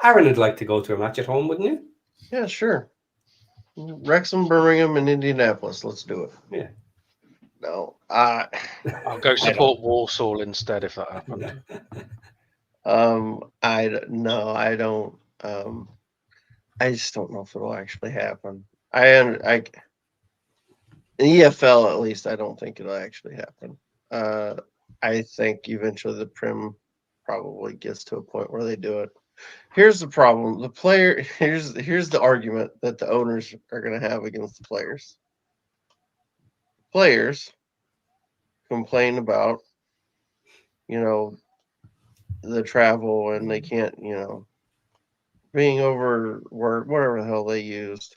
Aaron would like to go to a match at home, wouldn't you? Yeah, sure. Wrexham, Birmingham, and Indianapolis. Let's do it. Yeah. No, I'll go support Warsaw instead if that happened. I don't. I just don't know if it'll actually happen. In the EFL, at least, I don't think it'll actually happen. I think eventually the Prim probably gets to a point where they do it. Here's the problem: here's the argument that the owners are going to have against the players. Players complain about, the travel, and they can't, being overworked, whatever the hell they used.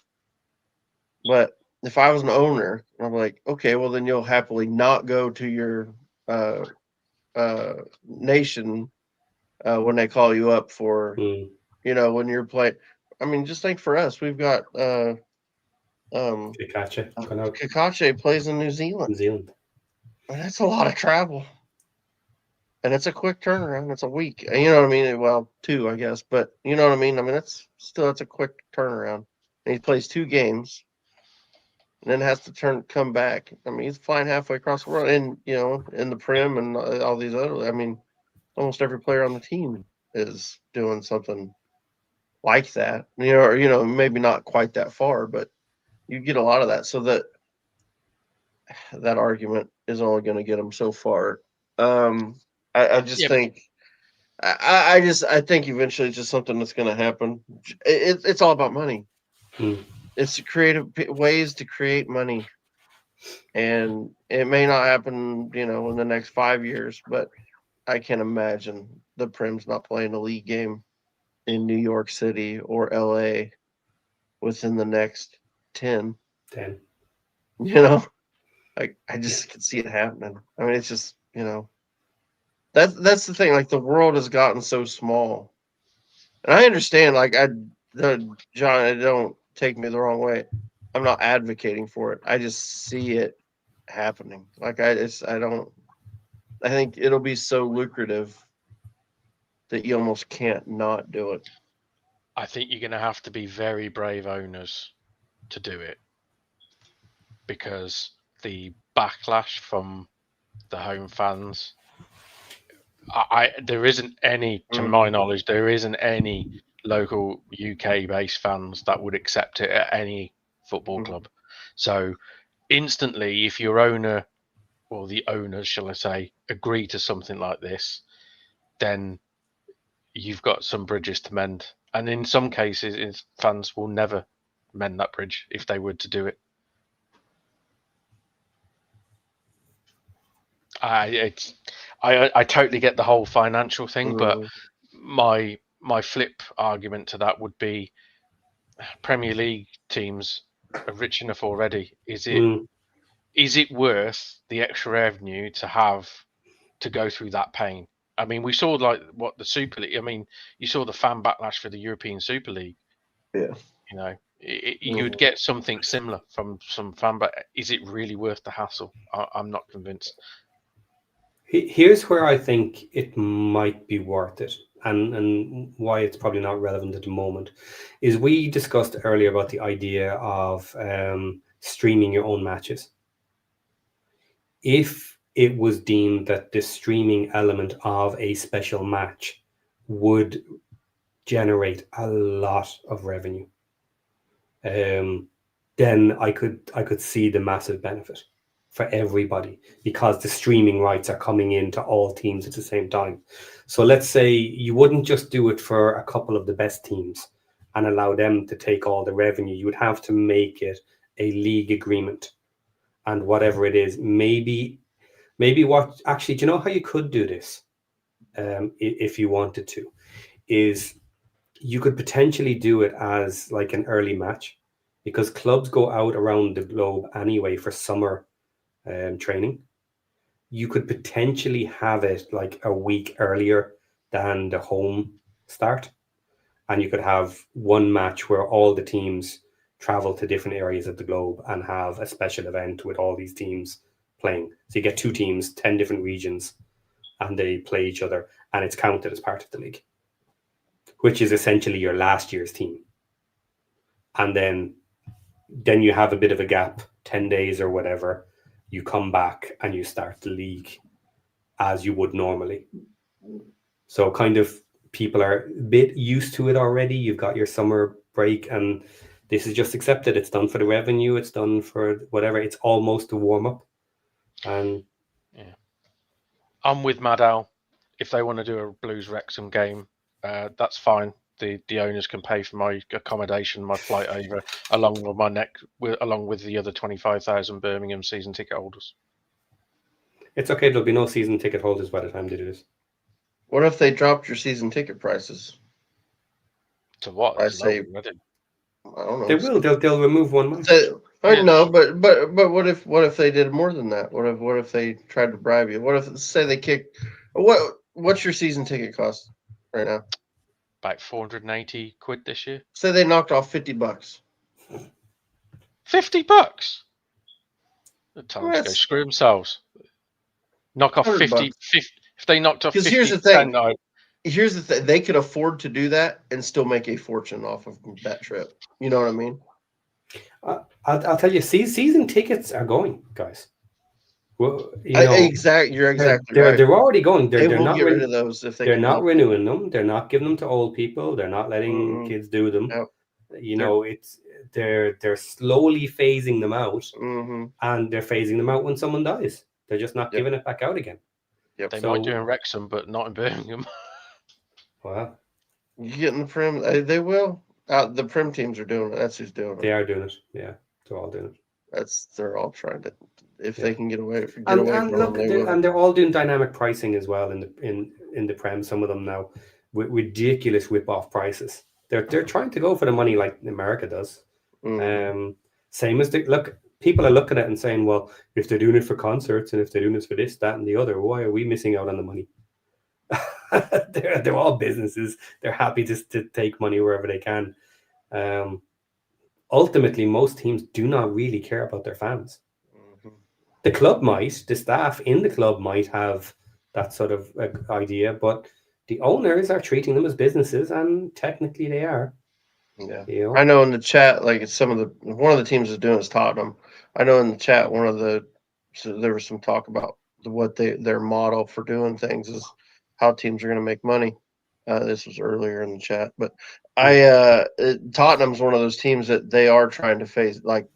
But if I was an owner, I'm like, okay, well then you'll happily not go to your nation when they call you up for, when you're playing. I mean, just think for us, we've got Kakache plays in New Zealand. And that's a lot of travel. And it's a quick turnaround. It's a week. You know what I mean? Well, 2, I guess. But you know what I mean? I mean, that's a quick turnaround. And he plays 2 games and then has to come back. I mean, he's flying halfway across the world. And, in the Prim and all these other, I mean, almost every player on the team is doing something like that. Or, maybe not quite that far, but you get a lot of that. So that argument is only going to get them so far. I just think I think eventually it's just something that's going to happen. It's all about money. It's creative ways to create money, and it may not happen, in the next 5 years, but I can imagine the Prim's not playing a league game in New York City or LA within the next 10. I just can see it happening. I mean, it's just, that's the thing. Like, the world has gotten so small, And I understand, like John, don't take me the wrong way. I'm not advocating for it. I just see it happening. Like I don't. I think it'll be so lucrative that you almost can't not do it. I think you're going to have to be very brave owners to do it, because the backlash from the home fans, there isn't any, to my knowledge, there isn't any local UK-based fans that would accept it at any football club. So instantly, if your owner, or the owners, shall I say, agree to something like this, then you've got some bridges to mend. And in some cases, fans will never mend that bridge if they were to do it. I totally get the whole financial thing, but my flip argument to that would be Premier League teams are rich enough already. Is it worth the extra revenue to have to go through that pain? I mean, we saw like what the Super League. I mean, you saw the fan backlash for the European Super League. Yeah. You know, you'd get something similar from some fan, but is it really worth the hassle? I'm not convinced. Here's where I think it might be worth it, and why it's probably not relevant at the moment, is we discussed earlier about the idea of streaming your own matches. If it was deemed that the streaming element of a special match would generate a lot of revenue, then I could see the massive benefit for everybody, because the streaming rights are coming into all teams at the same time. So let's say you wouldn't just do it for a couple of the best teams and allow them to take all the revenue. You would have to make it a league agreement, and whatever it is, maybe what actually, do you know how you could do this? If you wanted to, is you could potentially do it as like an early match, because clubs go out around the globe anyway for summer training. You could potentially have it like a week earlier than the home start, and you could have one match where all the teams travel to different areas of the globe and have a special event with all these teams playing. So you get two teams, 10 different regions, and they play each other, and it's counted as part of the league, which is essentially your last year's team. And then you have a bit of a gap, 10 days or whatever. You come back and you start the league as you would normally. So kind of people are a bit used to it already. You've got your summer break, and this is just accepted. It's done for the revenue. It's done for whatever. It's almost a warm up. And yeah, I'm with Mad Al. If they want to do a Blues Wrexham game, that's fine. The owners can pay for my accommodation, my flight over, along with the other 25,000 Birmingham season ticket holders. It's okay. There'll be no season ticket holders by the time they do this. What if they dropped your season ticket prices? To what? I say, I don't know. They will. They'll remove one match. I know, but what if they did more than that? What if they tried to bribe you? What if, say, they kick? What's your season ticket cost right now? About 480 quid this year. Say they knocked off $50. $50. The time to go screw themselves. Knock off 50. If they knocked off 50. Because here's the thing. Here's the thing. They could afford to do that and still make a fortune off of that trip. You know what I mean? I'll tell you, season tickets are going, guys. Well, you're exactly right. They're already going. They will get rid of those if they're not renewing them. They're not giving them to old people. They're not letting kids do them. Nope. They're slowly phasing them out, and they're phasing them out when someone dies. They're just not giving it back out again. Yep. They might do in Wrexham, but not in Birmingham. Well, you get in the Prem. They will. The Prem teams are doing it. That's who's doing it. They are doing it. Yeah, they're all doing it. They're all trying to. If they can get away from and they're all doing dynamic pricing as well in the Prem. Some of them now with ridiculous whip-off prices. They're trying to go for the money like America does. Same as people are looking at it and saying, well, if they're doing it for concerts and if they're doing it for this, that, and the other, why are we missing out on the money? they're all businesses. They're happy to take money wherever they can. Ultimately, most teams do not really care about their fans. The club might, the staff in the club might have that sort of idea, but the owners are treating them as businesses, and technically they are. Yeah. You know? I know in the chat, like it's one of the teams is doing is Tottenham. I know in the chat so there was some talk about what their model for doing things is how teams are going to make money. This was earlier in the chat, but Tottenham's one of those teams that they are trying to phase. Like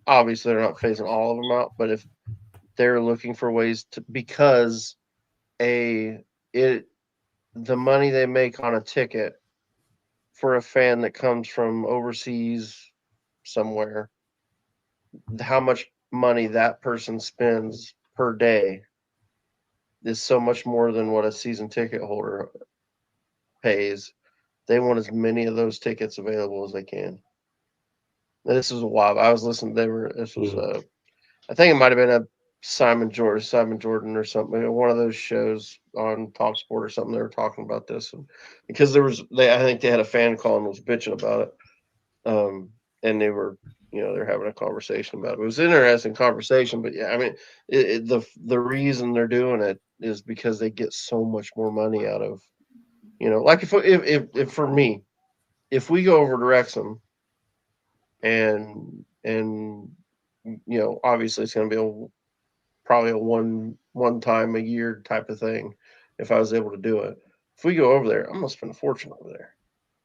obviously they're not phasing all of them out, but if they're looking for ways to, because the money they make on a ticket for a fan that comes from overseas somewhere, how much money that person spends per day is so much more than what a season ticket holder pays. They want as many of those tickets available as they can. And this was a while. I was listening. This was I think it might have been a Simon Jordan or something. One of those shows on Talk Sport or something. They were talking about this, and because I think they had a fan call and was bitching about it. And they were, they're having a conversation about it. It was an interesting conversation, but yeah, I mean, the reason they're doing it is because they get so much more money out of, like if for me, if we go over to Wrexham and obviously it's going to be probably a one time a year type of thing. If I was able to do it, if we go over there, I'm gonna spend a fortune over there.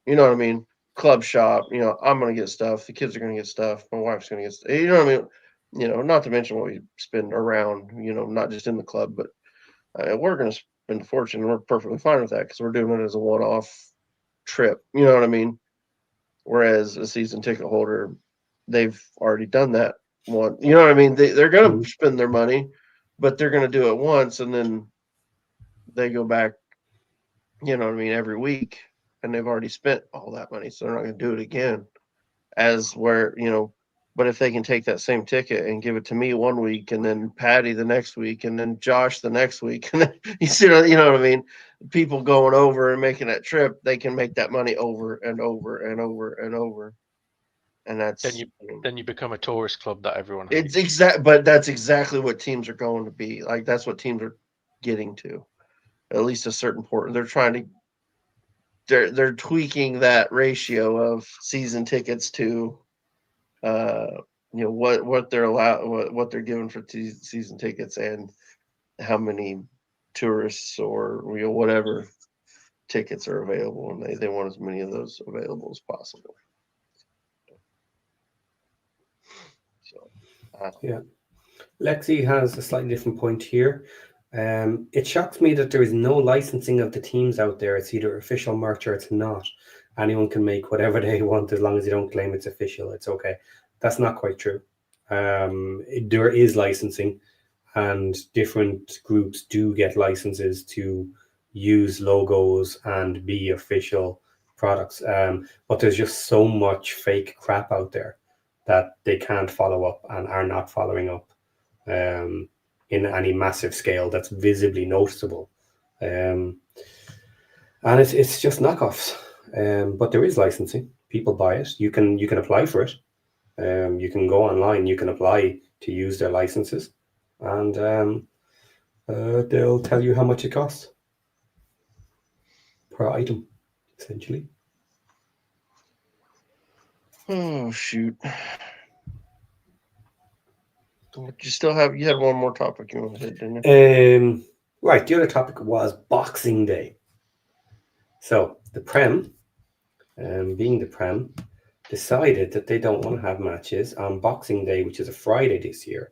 You know what I mean? Club shop. I'm gonna get stuff. The kids are gonna get stuff. My wife's gonna get stuff. You know what I mean? Not to mention what we spend around. Not just in the club, but we're gonna spend a fortune. And we're perfectly fine with that because we're doing it as a one-off trip. You know what I mean? Whereas a season ticket holder, they've already done that one. You know what I mean? They're going to spend their money, but they're going to do it once and then they go back, you know what I mean, every week, and they've already spent all that money. So they're not going to do it again. But if they can take that same ticket and give it to me one week and then Patty the next week and then Josh the next week, and then, you know what I mean? People going over and making that trip, they can make that money over and over and over and over. And that's then you become a tourist club that everyone hates. hates. But that's exactly what teams are going to be. Like that's what teams are getting to, at least a certain point. They're tweaking that ratio of season tickets to what they're allowed, what they're given for season tickets, and how many tourists or whatever tickets are available, and they want as many of those available as possible. So yeah, Lexi has a slightly different point here. It shocks me that there is no licensing of the teams out there. It's either official merch or it's not. Anyone can make whatever they want as long as you don't claim it's official. It's okay. That's not quite true. There is licensing, and different groups do get licenses to use logos and be official products. But there's just so much fake crap out there that they can't follow up and are not following up in any massive scale that's visibly noticeable. And it's just knockoffs. But there is licensing. People buy it. You can apply for it. You can go online. You can apply to use their licenses, and they'll tell you how much it costs per item, essentially. Oh shoot! You had one more topic you wanted to hit, didn't you? Right. The other topic was Boxing Day. So the Prem, being the Prem, decided that they don't want to have matches on Boxing Day, which is a Friday this year.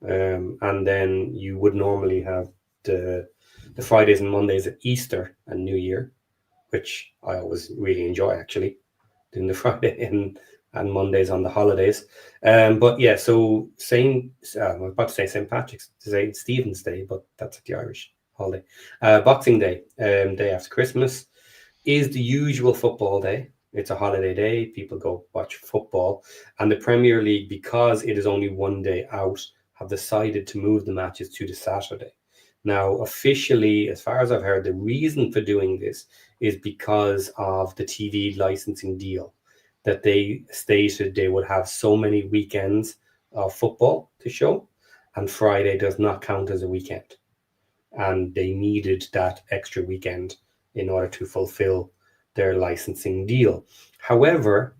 And then you would normally have the Fridays and Mondays at Easter and New Year, which I always really enjoy, actually, doing the Friday and Mondays on the holidays. But yeah, so I was about to say St. Patrick's, St. Stephen's Day, but that's the Irish holiday. Boxing Day, day after Christmas, is the usual football day. It's a holiday day. People go watch football. And the Premier League, because it is only one day out, have decided to move the matches to the Saturday. Now, officially, as far as I've heard, the reason for doing this is because of the TV licensing deal, that they stated they would have so many weekends of football to show, and Friday does not count as a weekend. And they needed that extra weekend in order to fulfill their licensing deal. However,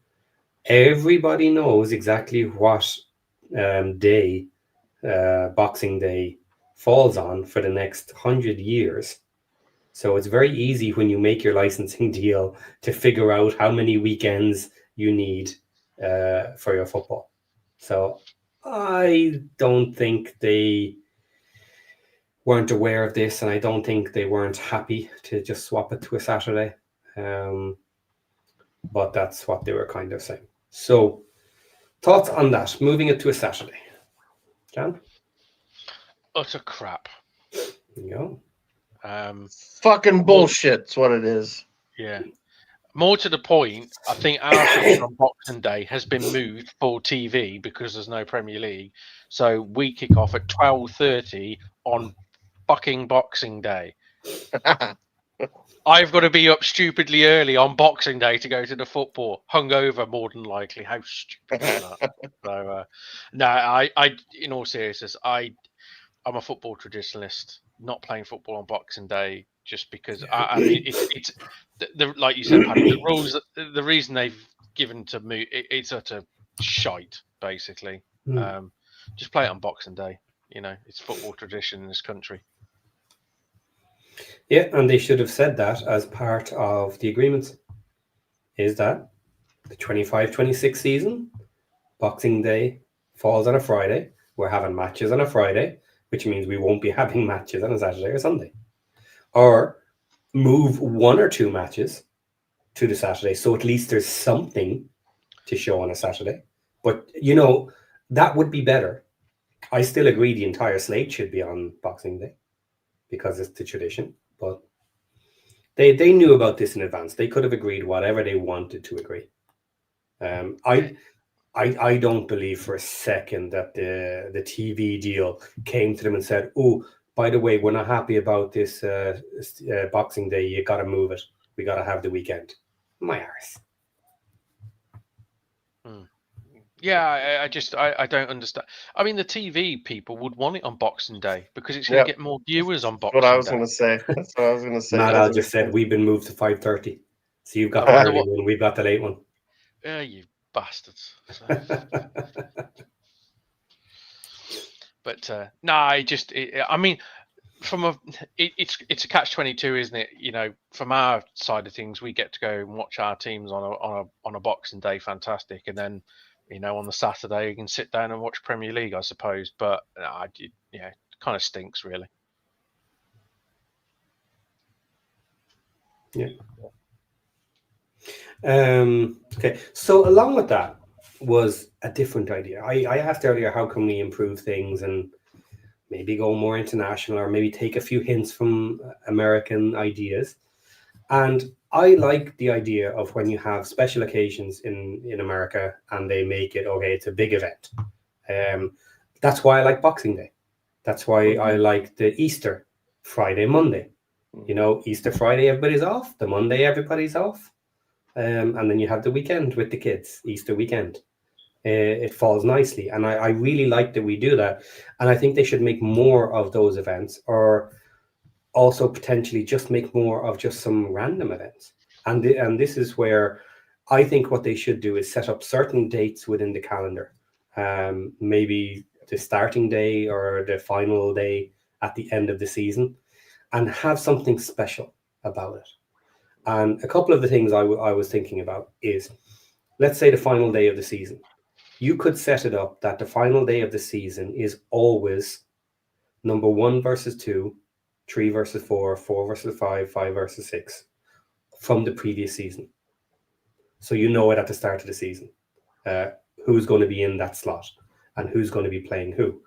everybody knows exactly what day Boxing Day falls on for the next 100 years. So it's very easy when you make your licensing deal to figure out how many weekends you need for your football. So I don't think they weren't aware of this, and I don't think they weren't happy to just swap it to a Saturday. But that's what they were kind of saying. So thoughts on that, moving it to a Saturday? Jan? Utter crap. There you go. Fucking bullshit's what it is. Yeah. More to the point, I think our fixture on Boxing Day has been moved for TV because there's no Premier League. So we kick off at 12:30 on fucking Boxing Day. I've got to be up stupidly early on Boxing Day to go to the football, hungover more than likely. How stupid is that? So, no, I, in all seriousness, I'm a football traditionalist. Not playing football on Boxing Day just because I mean it's the like you said, Paddy, the rules. The reason they've given to move it's utter shite, basically. Just play it on Boxing Day. You know, it's football tradition in this country. Yeah, and they should have said that as part of the agreements. Is that the 25-26 season, Boxing Day falls on a Friday. We're having matches on a Friday, which means we won't be having matches on a Saturday or Sunday. Or move one or two matches to the Saturday, so at least there's something to show on a Saturday. But, you know, that would be better. I still agree the entire slate should be on Boxing Day because it's the tradition. But they knew about this in advance. They could have agreed whatever they wanted to agree. I don't believe for a second that the TV deal came to them and said, "Oh, by the way, we're not happy about this Boxing Day. You got to move it. We got to have the weekend." My arse. Yeah, I don't understand. I mean, the TV people would want it on Boxing Day because it's going to get more viewers on Boxing Day. That's what I was going to say. That's what I was going to say. Matt Al just said we've been moved to 5:30, so you've got the early one, we've got the late one. You bastards. So. But no, I mean, it's a catch-22, isn't it? You know, from our side of things, we get to go and watch our teams on a Boxing Day, fantastic, and then, you know, on the Saturday you can sit down and watch Premier League, I suppose. But it kind of stinks, really. Yeah. Okay. So along with that was a different idea. I asked earlier, how can we improve things and maybe go more international, or maybe take a few hints from American ideas. And I like the idea of when you have special occasions in America and they make it, okay, it's a big event. That's why I like Boxing Day. That's why I like the Easter Friday, Monday. You know, Easter Friday, everybody's off. The Monday, everybody's off. And then you have the weekend with the kids, Easter weekend. It falls nicely. And I really like that we do that. And I think they should make more of those events, or also potentially just make more of just some random events. And this is where I think what they should do is set up certain dates within the calendar. Maybe the starting day or the final day at the end of the season, and have something special about it. And a couple of the things I was thinking about is, let's say the final day of the season. You could set it up that the final day of the season is always number 1 versus 2, 3 versus 4, 4 versus 5, 5 versus 6 from the previous season. So you know it at the start of the season, who's going to be in that slot and who's going to be playing who.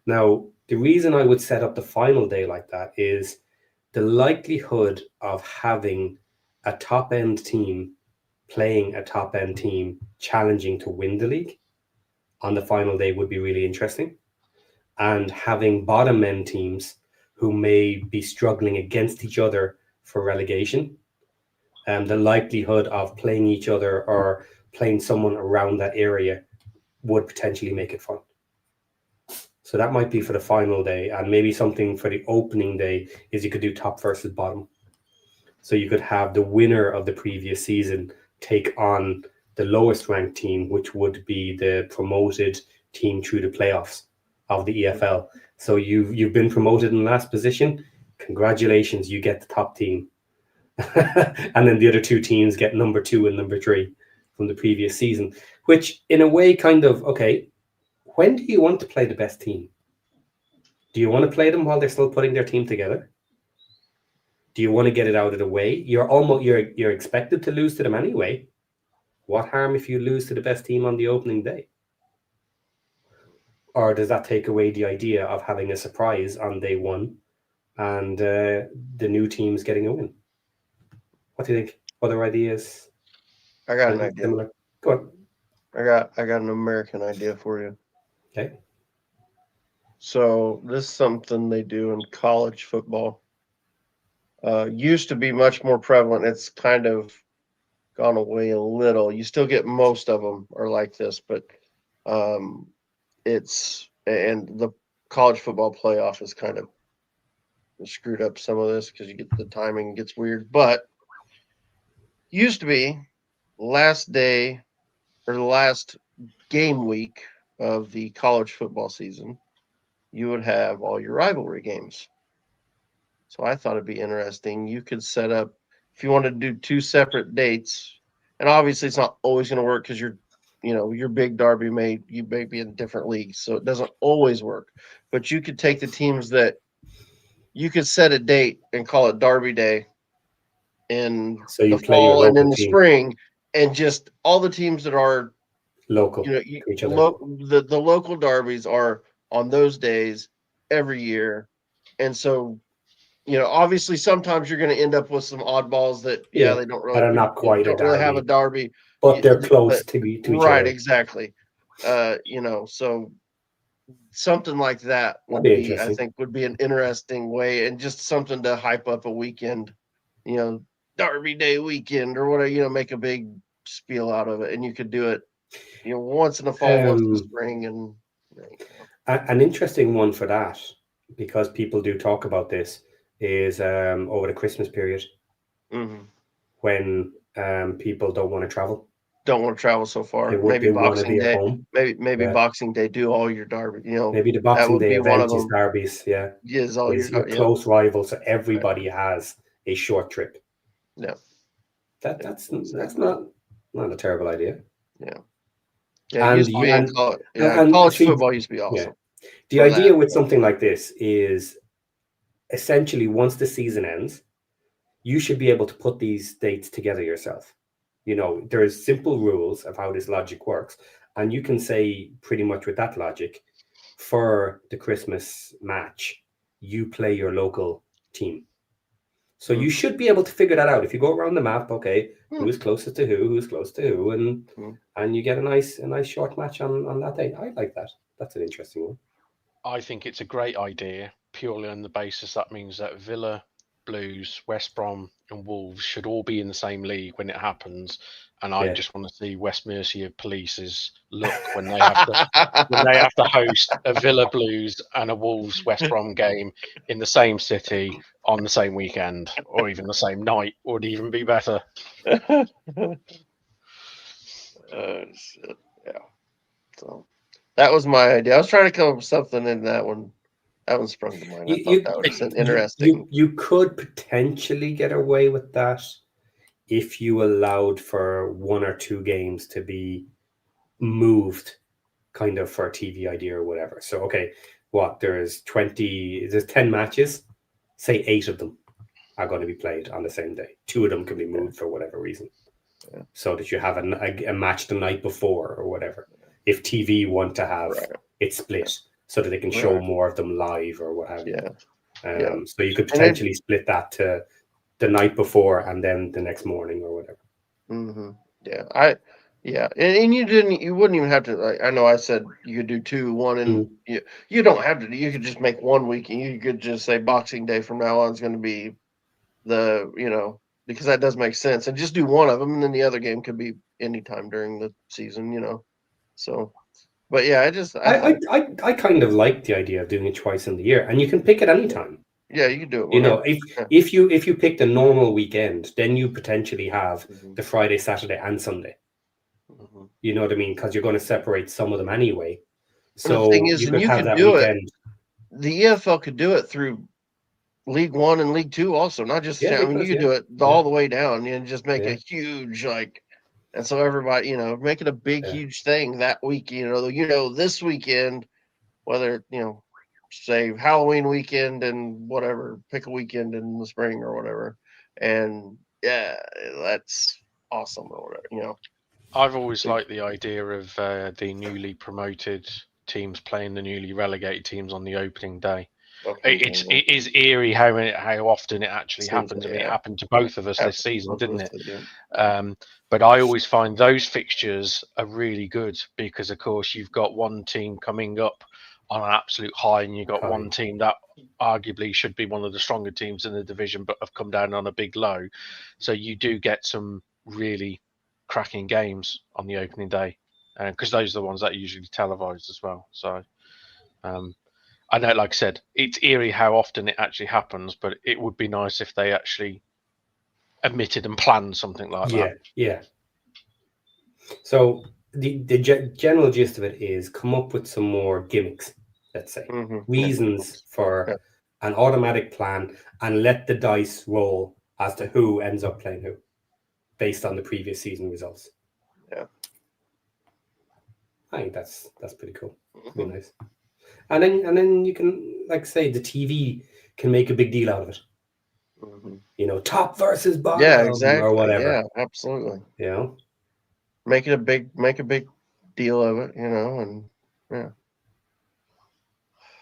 Now, the reason I would set up the final day like that is the likelihood of having a top-end team playing a top-end team challenging to win the league on the final day would be really interesting. And having bottom-end teams who may be struggling against each other for relegation, the likelihood of playing each other or playing someone around that area would potentially make it fun. So that might be for the final day, and maybe something for the opening day is you could do top versus bottom. So you could have the winner of the previous season take on the lowest ranked team, which would be the promoted team through the playoffs of the EFL. So you've been promoted in the last position. Congratulations, you get the top team. And then the other two teams get number 2 and number 3 from the previous season, which in a way kind of, okay, when do you want to play the best team? Do you want to play them while they're still putting their team together? Do you want to get it out of the way? You're expected to lose to them anyway. What harm if you lose to the best team on the opening day? Or does that take away the idea of having a surprise on day one and the new team's getting a win? What do you think? Other ideas? I got an idea. Similar? Go on. I got an American idea for you. Okay. So this is something they do in college football. Used to be much more prevalent. It's kind of gone away a little. You still get most of them are like this, but and the college football playoff is kind of screwed up some of this because you get the timing gets weird. But used to be last day or the last game week of the college football season, you would have all your rivalry games. So I thought it'd be interesting. You could set up, if you wanted to do 2 separate dates, and obviously it's not always going to work because your big derby you may be in different leagues, so it doesn't always work. But you could take the teams that you could set a date and call it Derby Day in the fall and in the spring, and just all the teams that are local, each other. The local derbies are on those days every year, and so obviously sometimes you're going to end up with some oddballs that they don't really that are not quite don't really have a derby, but they're close to each other. Right, exactly. So something like that would be, I think, would be an interesting way, and just something to hype up a weekend, Derby Day weekend or whatever. Make a big spiel out of it, and you could do it, once in the fall, once in the spring, and an interesting one for that, because people do talk about this, is over the Christmas period, when people don't want to travel. Don't want to travel so far. Maybe Boxing Day. Maybe Boxing Day. Do all your derby. Maybe the Boxing Day event is derbies. Yeah, is all your close rivals. So everybody has a short trip. Yeah, that's not a terrible idea. Yeah. And college football used to be awesome. Yeah. The idea with something like this is essentially once the season ends, you should be able to put these dates together yourself. There's simple rules of how this logic works. And you can say pretty much with that logic, for the Christmas match, you play your local team. So you should be able to figure that out. If you go around the map, okay, who's closest to who's close to who, and you get a nice short match on that day. I like that. That's an interesting one. I think it's a great idea, purely on the basis that means that Villa, Blues, West Brom and Wolves should all be in the same league when it happens, and I just want to see West Mercia Police's look when they have to host a Villa Blues and a Wolves West Brom game in the same city on the same weekend, or even the same night, would even be better. Shit. Yeah. So that was my idea. I was trying to come up with something in that one. That one sprung to mind. I thought that was interesting. You could potentially get away with that if you allowed for 1 or 2 games to be moved kind of for a TV idea or whatever. So, okay, there's 10 matches, say 8 of them are going to be played on the same day. 2 of them can be moved for whatever reason. Yeah. So that you have a match the night before or whatever. If TV want to have it split, so that they can show more of them live or what have you. So you could potentially split that to the night before and then the next morning or whatever. Mm-hmm. Yeah, Yeah, and you wouldn't even have to. Like, I know I said you could do 2, 1, and you don't have to. You could just make 1 week, and you could just say Boxing Day from now on is going to be because that does make sense, and just do one of them, and then the other game could be anytime during the season. So, but yeah, I kind of like the idea of doing it twice in the year, and you can pick it anytime. Yeah, you can do it. You know, Whenever. if you pick the normal weekend, then you potentially have Mhm. the Friday, Saturday, and Sunday. Mhm. You know what I mean? Because you're going to separate some of them anyway. And the So thing is, you and could you have could that do it. weekend. The EFL could do it through League One and League Two, also, not just. Yeah, I mean, you could do it all the way down and just make a huge and so everybody, make it a big, huge thing that week. This weekend, whether say Halloween weekend and whatever, pick a weekend in the spring or whatever, and yeah, that's awesome or whatever. I've always liked the idea of the newly promoted teams playing the newly relegated teams on the opening day. It is eerie how often it actually happens. I mean, it happened to both of us this season, didn't it? But I always find those fixtures are really good because, of course, you've got one team coming up on an absolute high, and you've got one team that arguably should be one of the stronger teams in the division, but have come down on a big low. So you do get some really cracking games on the opening day, because those are the ones that are usually televised as well. So. I know, like I said, it's eerie how often it actually happens, but it would be nice if they actually admitted and planned something like that. Yeah. So the general gist of it is come up with some more gimmicks, let's say, reasons for an automatic plan, and let the dice roll as to who ends up playing who, based on the previous season results. Yeah, I think that's pretty cool. Pretty nice. And then you can, like, say, the TV can make a big deal out of it. Top versus bottom, exactly, or whatever. Yeah, absolutely. Make a big deal of it, and yeah.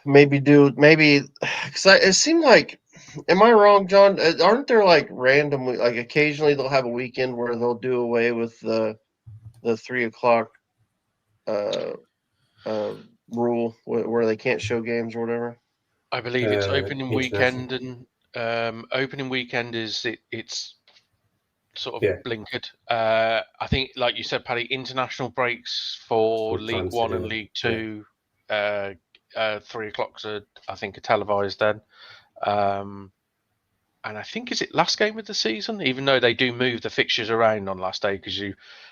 Maybe because it seemed like, am I wrong, John? Aren't there randomly, occasionally they'll have a weekend where they'll do away with the 3:00 rule where they can't show games or whatever? I believe it's opening weekend, and opening weekend is it's sort of blinkered. I think, like you said, Paddy, international breaks for League One and League Two. 3:00 are, I think, are televised then. And I think, is it last game of the season? Even though they do move the fixtures around on last day, because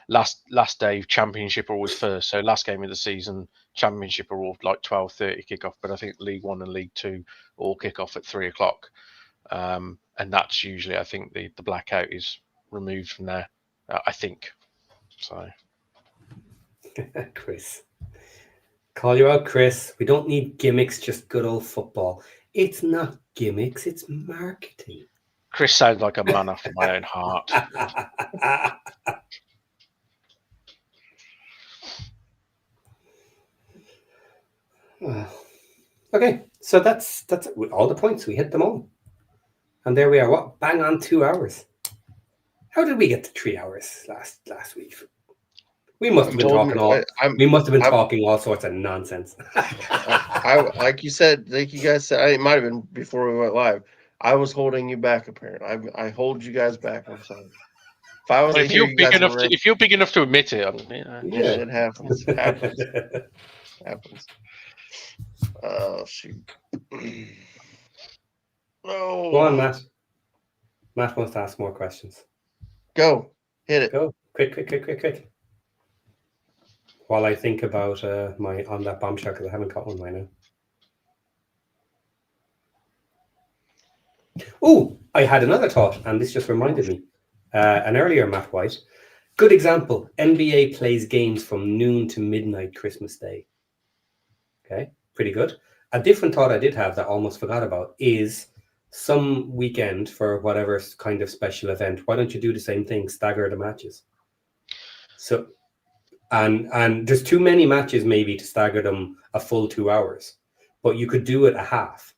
last day Championship are always first. So last game of the season, Championship are all 12:30 kickoff. But I think League One and League Two all kick off at 3:00. And that's usually, I think, the blackout is removed from there. I think so. Chris, call you out, Chris. We don't need gimmicks, just good old football. It's not gimmicks, it's marketing. Chris sounds like a man after my own heart. Okay, so that's all the points. We hit them all, and there we are. What, bang on 2 hours? How did we get to 3 hours last week? We must have been talking talking all sorts of nonsense. I like you guys said, it might have been before we went live. I was holding you back, apparently. I hold you guys back. I'm sorry. If I was if you're big enough to admit it, it happens. Happens. Oh shoot! Oh. Go on, Matt. Matt wants to ask more questions. Go. Hit it. Go. Quick. While I think about my on that bombshell, because I haven't got one right now. Oh, I had another thought, and this just reminded me. An earlier Matt White. Good example. NBA plays games from noon to midnight Christmas Day. Okay, pretty good. A different thought I did have that I almost forgot about is some weekend for whatever kind of special event. Why don't you do the same thing? Stagger the matches. So, and there's too many matches maybe to stagger them a full 2 hours, but you could do it a half.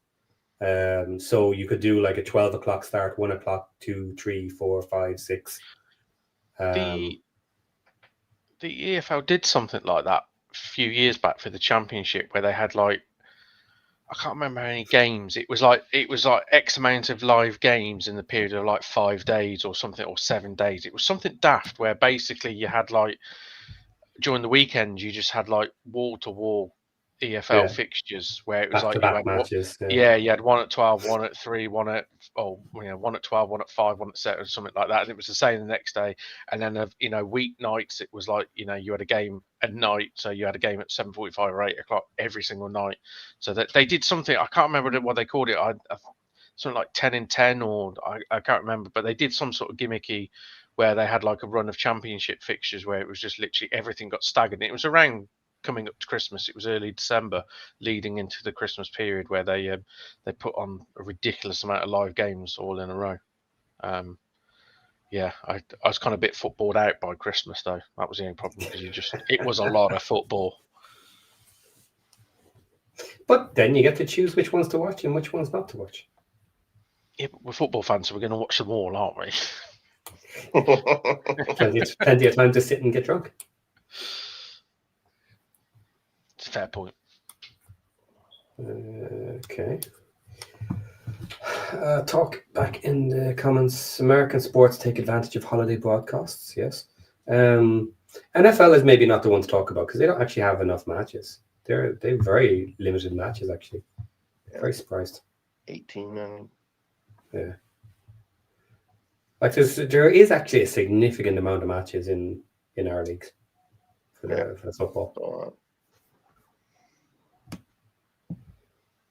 So you could do like a 12:00 start, 1:00, 2, 3, 4, 5, 6. the EFL did something like that a few years back for the championship, where they had like, I can't remember how many games. It was like X amount of live games in the period of like 5 days or something, or 7 days. It was something daft where basically you had like, during the weekend you just had like wall to wall EFL Yeah. fixtures where it was like you Back-to-back had matches. you had one at 12, one at 3, one at 12, one at 5, one at 7, or something like that. And it was the same the next day. And then weeknights it was like you had a game at night, so you had a game at 7:45 or 8 o'clock every single night. So that they did something, I can't remember what they called it. Something like 10 in 10, or I can't remember, but they did some sort of gimmicky where they had like a run of championship fixtures where it was just literally everything got staggered. And it was around coming up to Christmas. It was early December, leading into the Christmas period, where they put on a ridiculous amount of live games all in a row. I was kind of a bit footballed out by Christmas though. That was the only problem, because it was a lot of football. But then you get to choose which ones to watch and which ones not to watch. Yeah, but we're football fans, so we're going to watch them all, aren't we? Plenty of time to sit and get drunk. It's a fair point. Okay. Talk back in the comments. American sports take advantage of holiday broadcasts. Yes. NFL is maybe not the one to talk about because they don't actually have enough matches. They're very limited matches actually. Yeah. Very surprised. 18, I mean. Yeah. Like there is actually a significant amount of matches in our leagues for the football.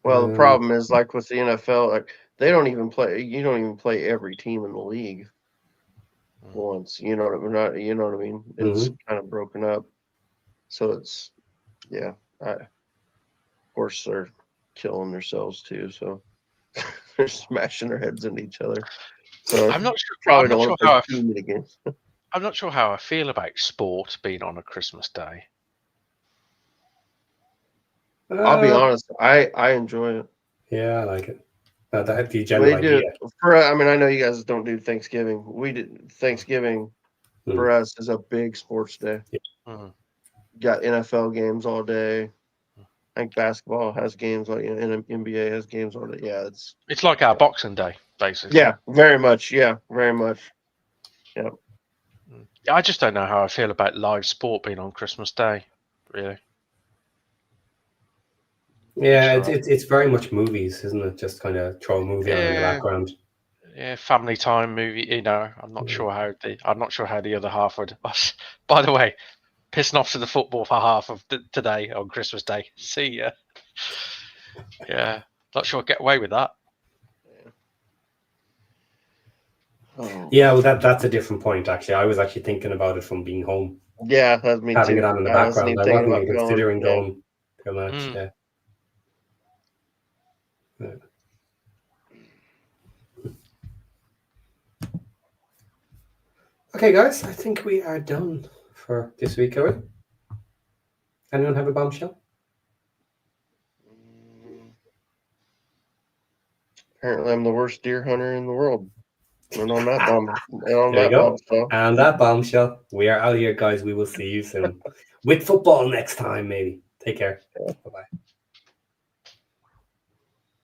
Well, the problem is, like with the NFL, like they don't even play. You don't even play every team in the league once. You know what I mean? It's kind of broken up. So it's, of course they're killing themselves too. So they're smashing their heads into each other. So I'm not sure. Probably don't want to play too many games. I'm not sure how I feel about sport being on a Christmas day. I'll be honest. I enjoy it. Yeah, I like it. The general idea. I know you guys don't do Thanksgiving. We did Thanksgiving for us is a big sports day. Yeah. Got NFL games all day. I think basketball has games and NBA has games all day. Yeah, it's like our Boxing Day, basically. Yeah, very much. Yeah, very much. Yeah. I just don't know how I feel about live sport being on Christmas Day, really. Yeah, it's very much movies, isn't it? Just kind of throw a movie on in the background. Yeah, family time movie. I'm not sure how the other half would. By the way, pissing off to the football for half of today on Christmas Day. See ya. Yeah, not sure I'd get away with that. Yeah, well, that's a different point. Actually, I was actually thinking about it from being home. Yeah, that's me having too. it on in the background. I wasn't even considering going to a match. Yeah. Okay, guys, I think we are done for this week, are we? Anyone have a bombshell? Apparently, I'm the worst deer hunter in the world. And on that bombshell. And that bombshell, we are out of here, guys. We will see you soon with football next time, maybe. Take care. Bye-bye.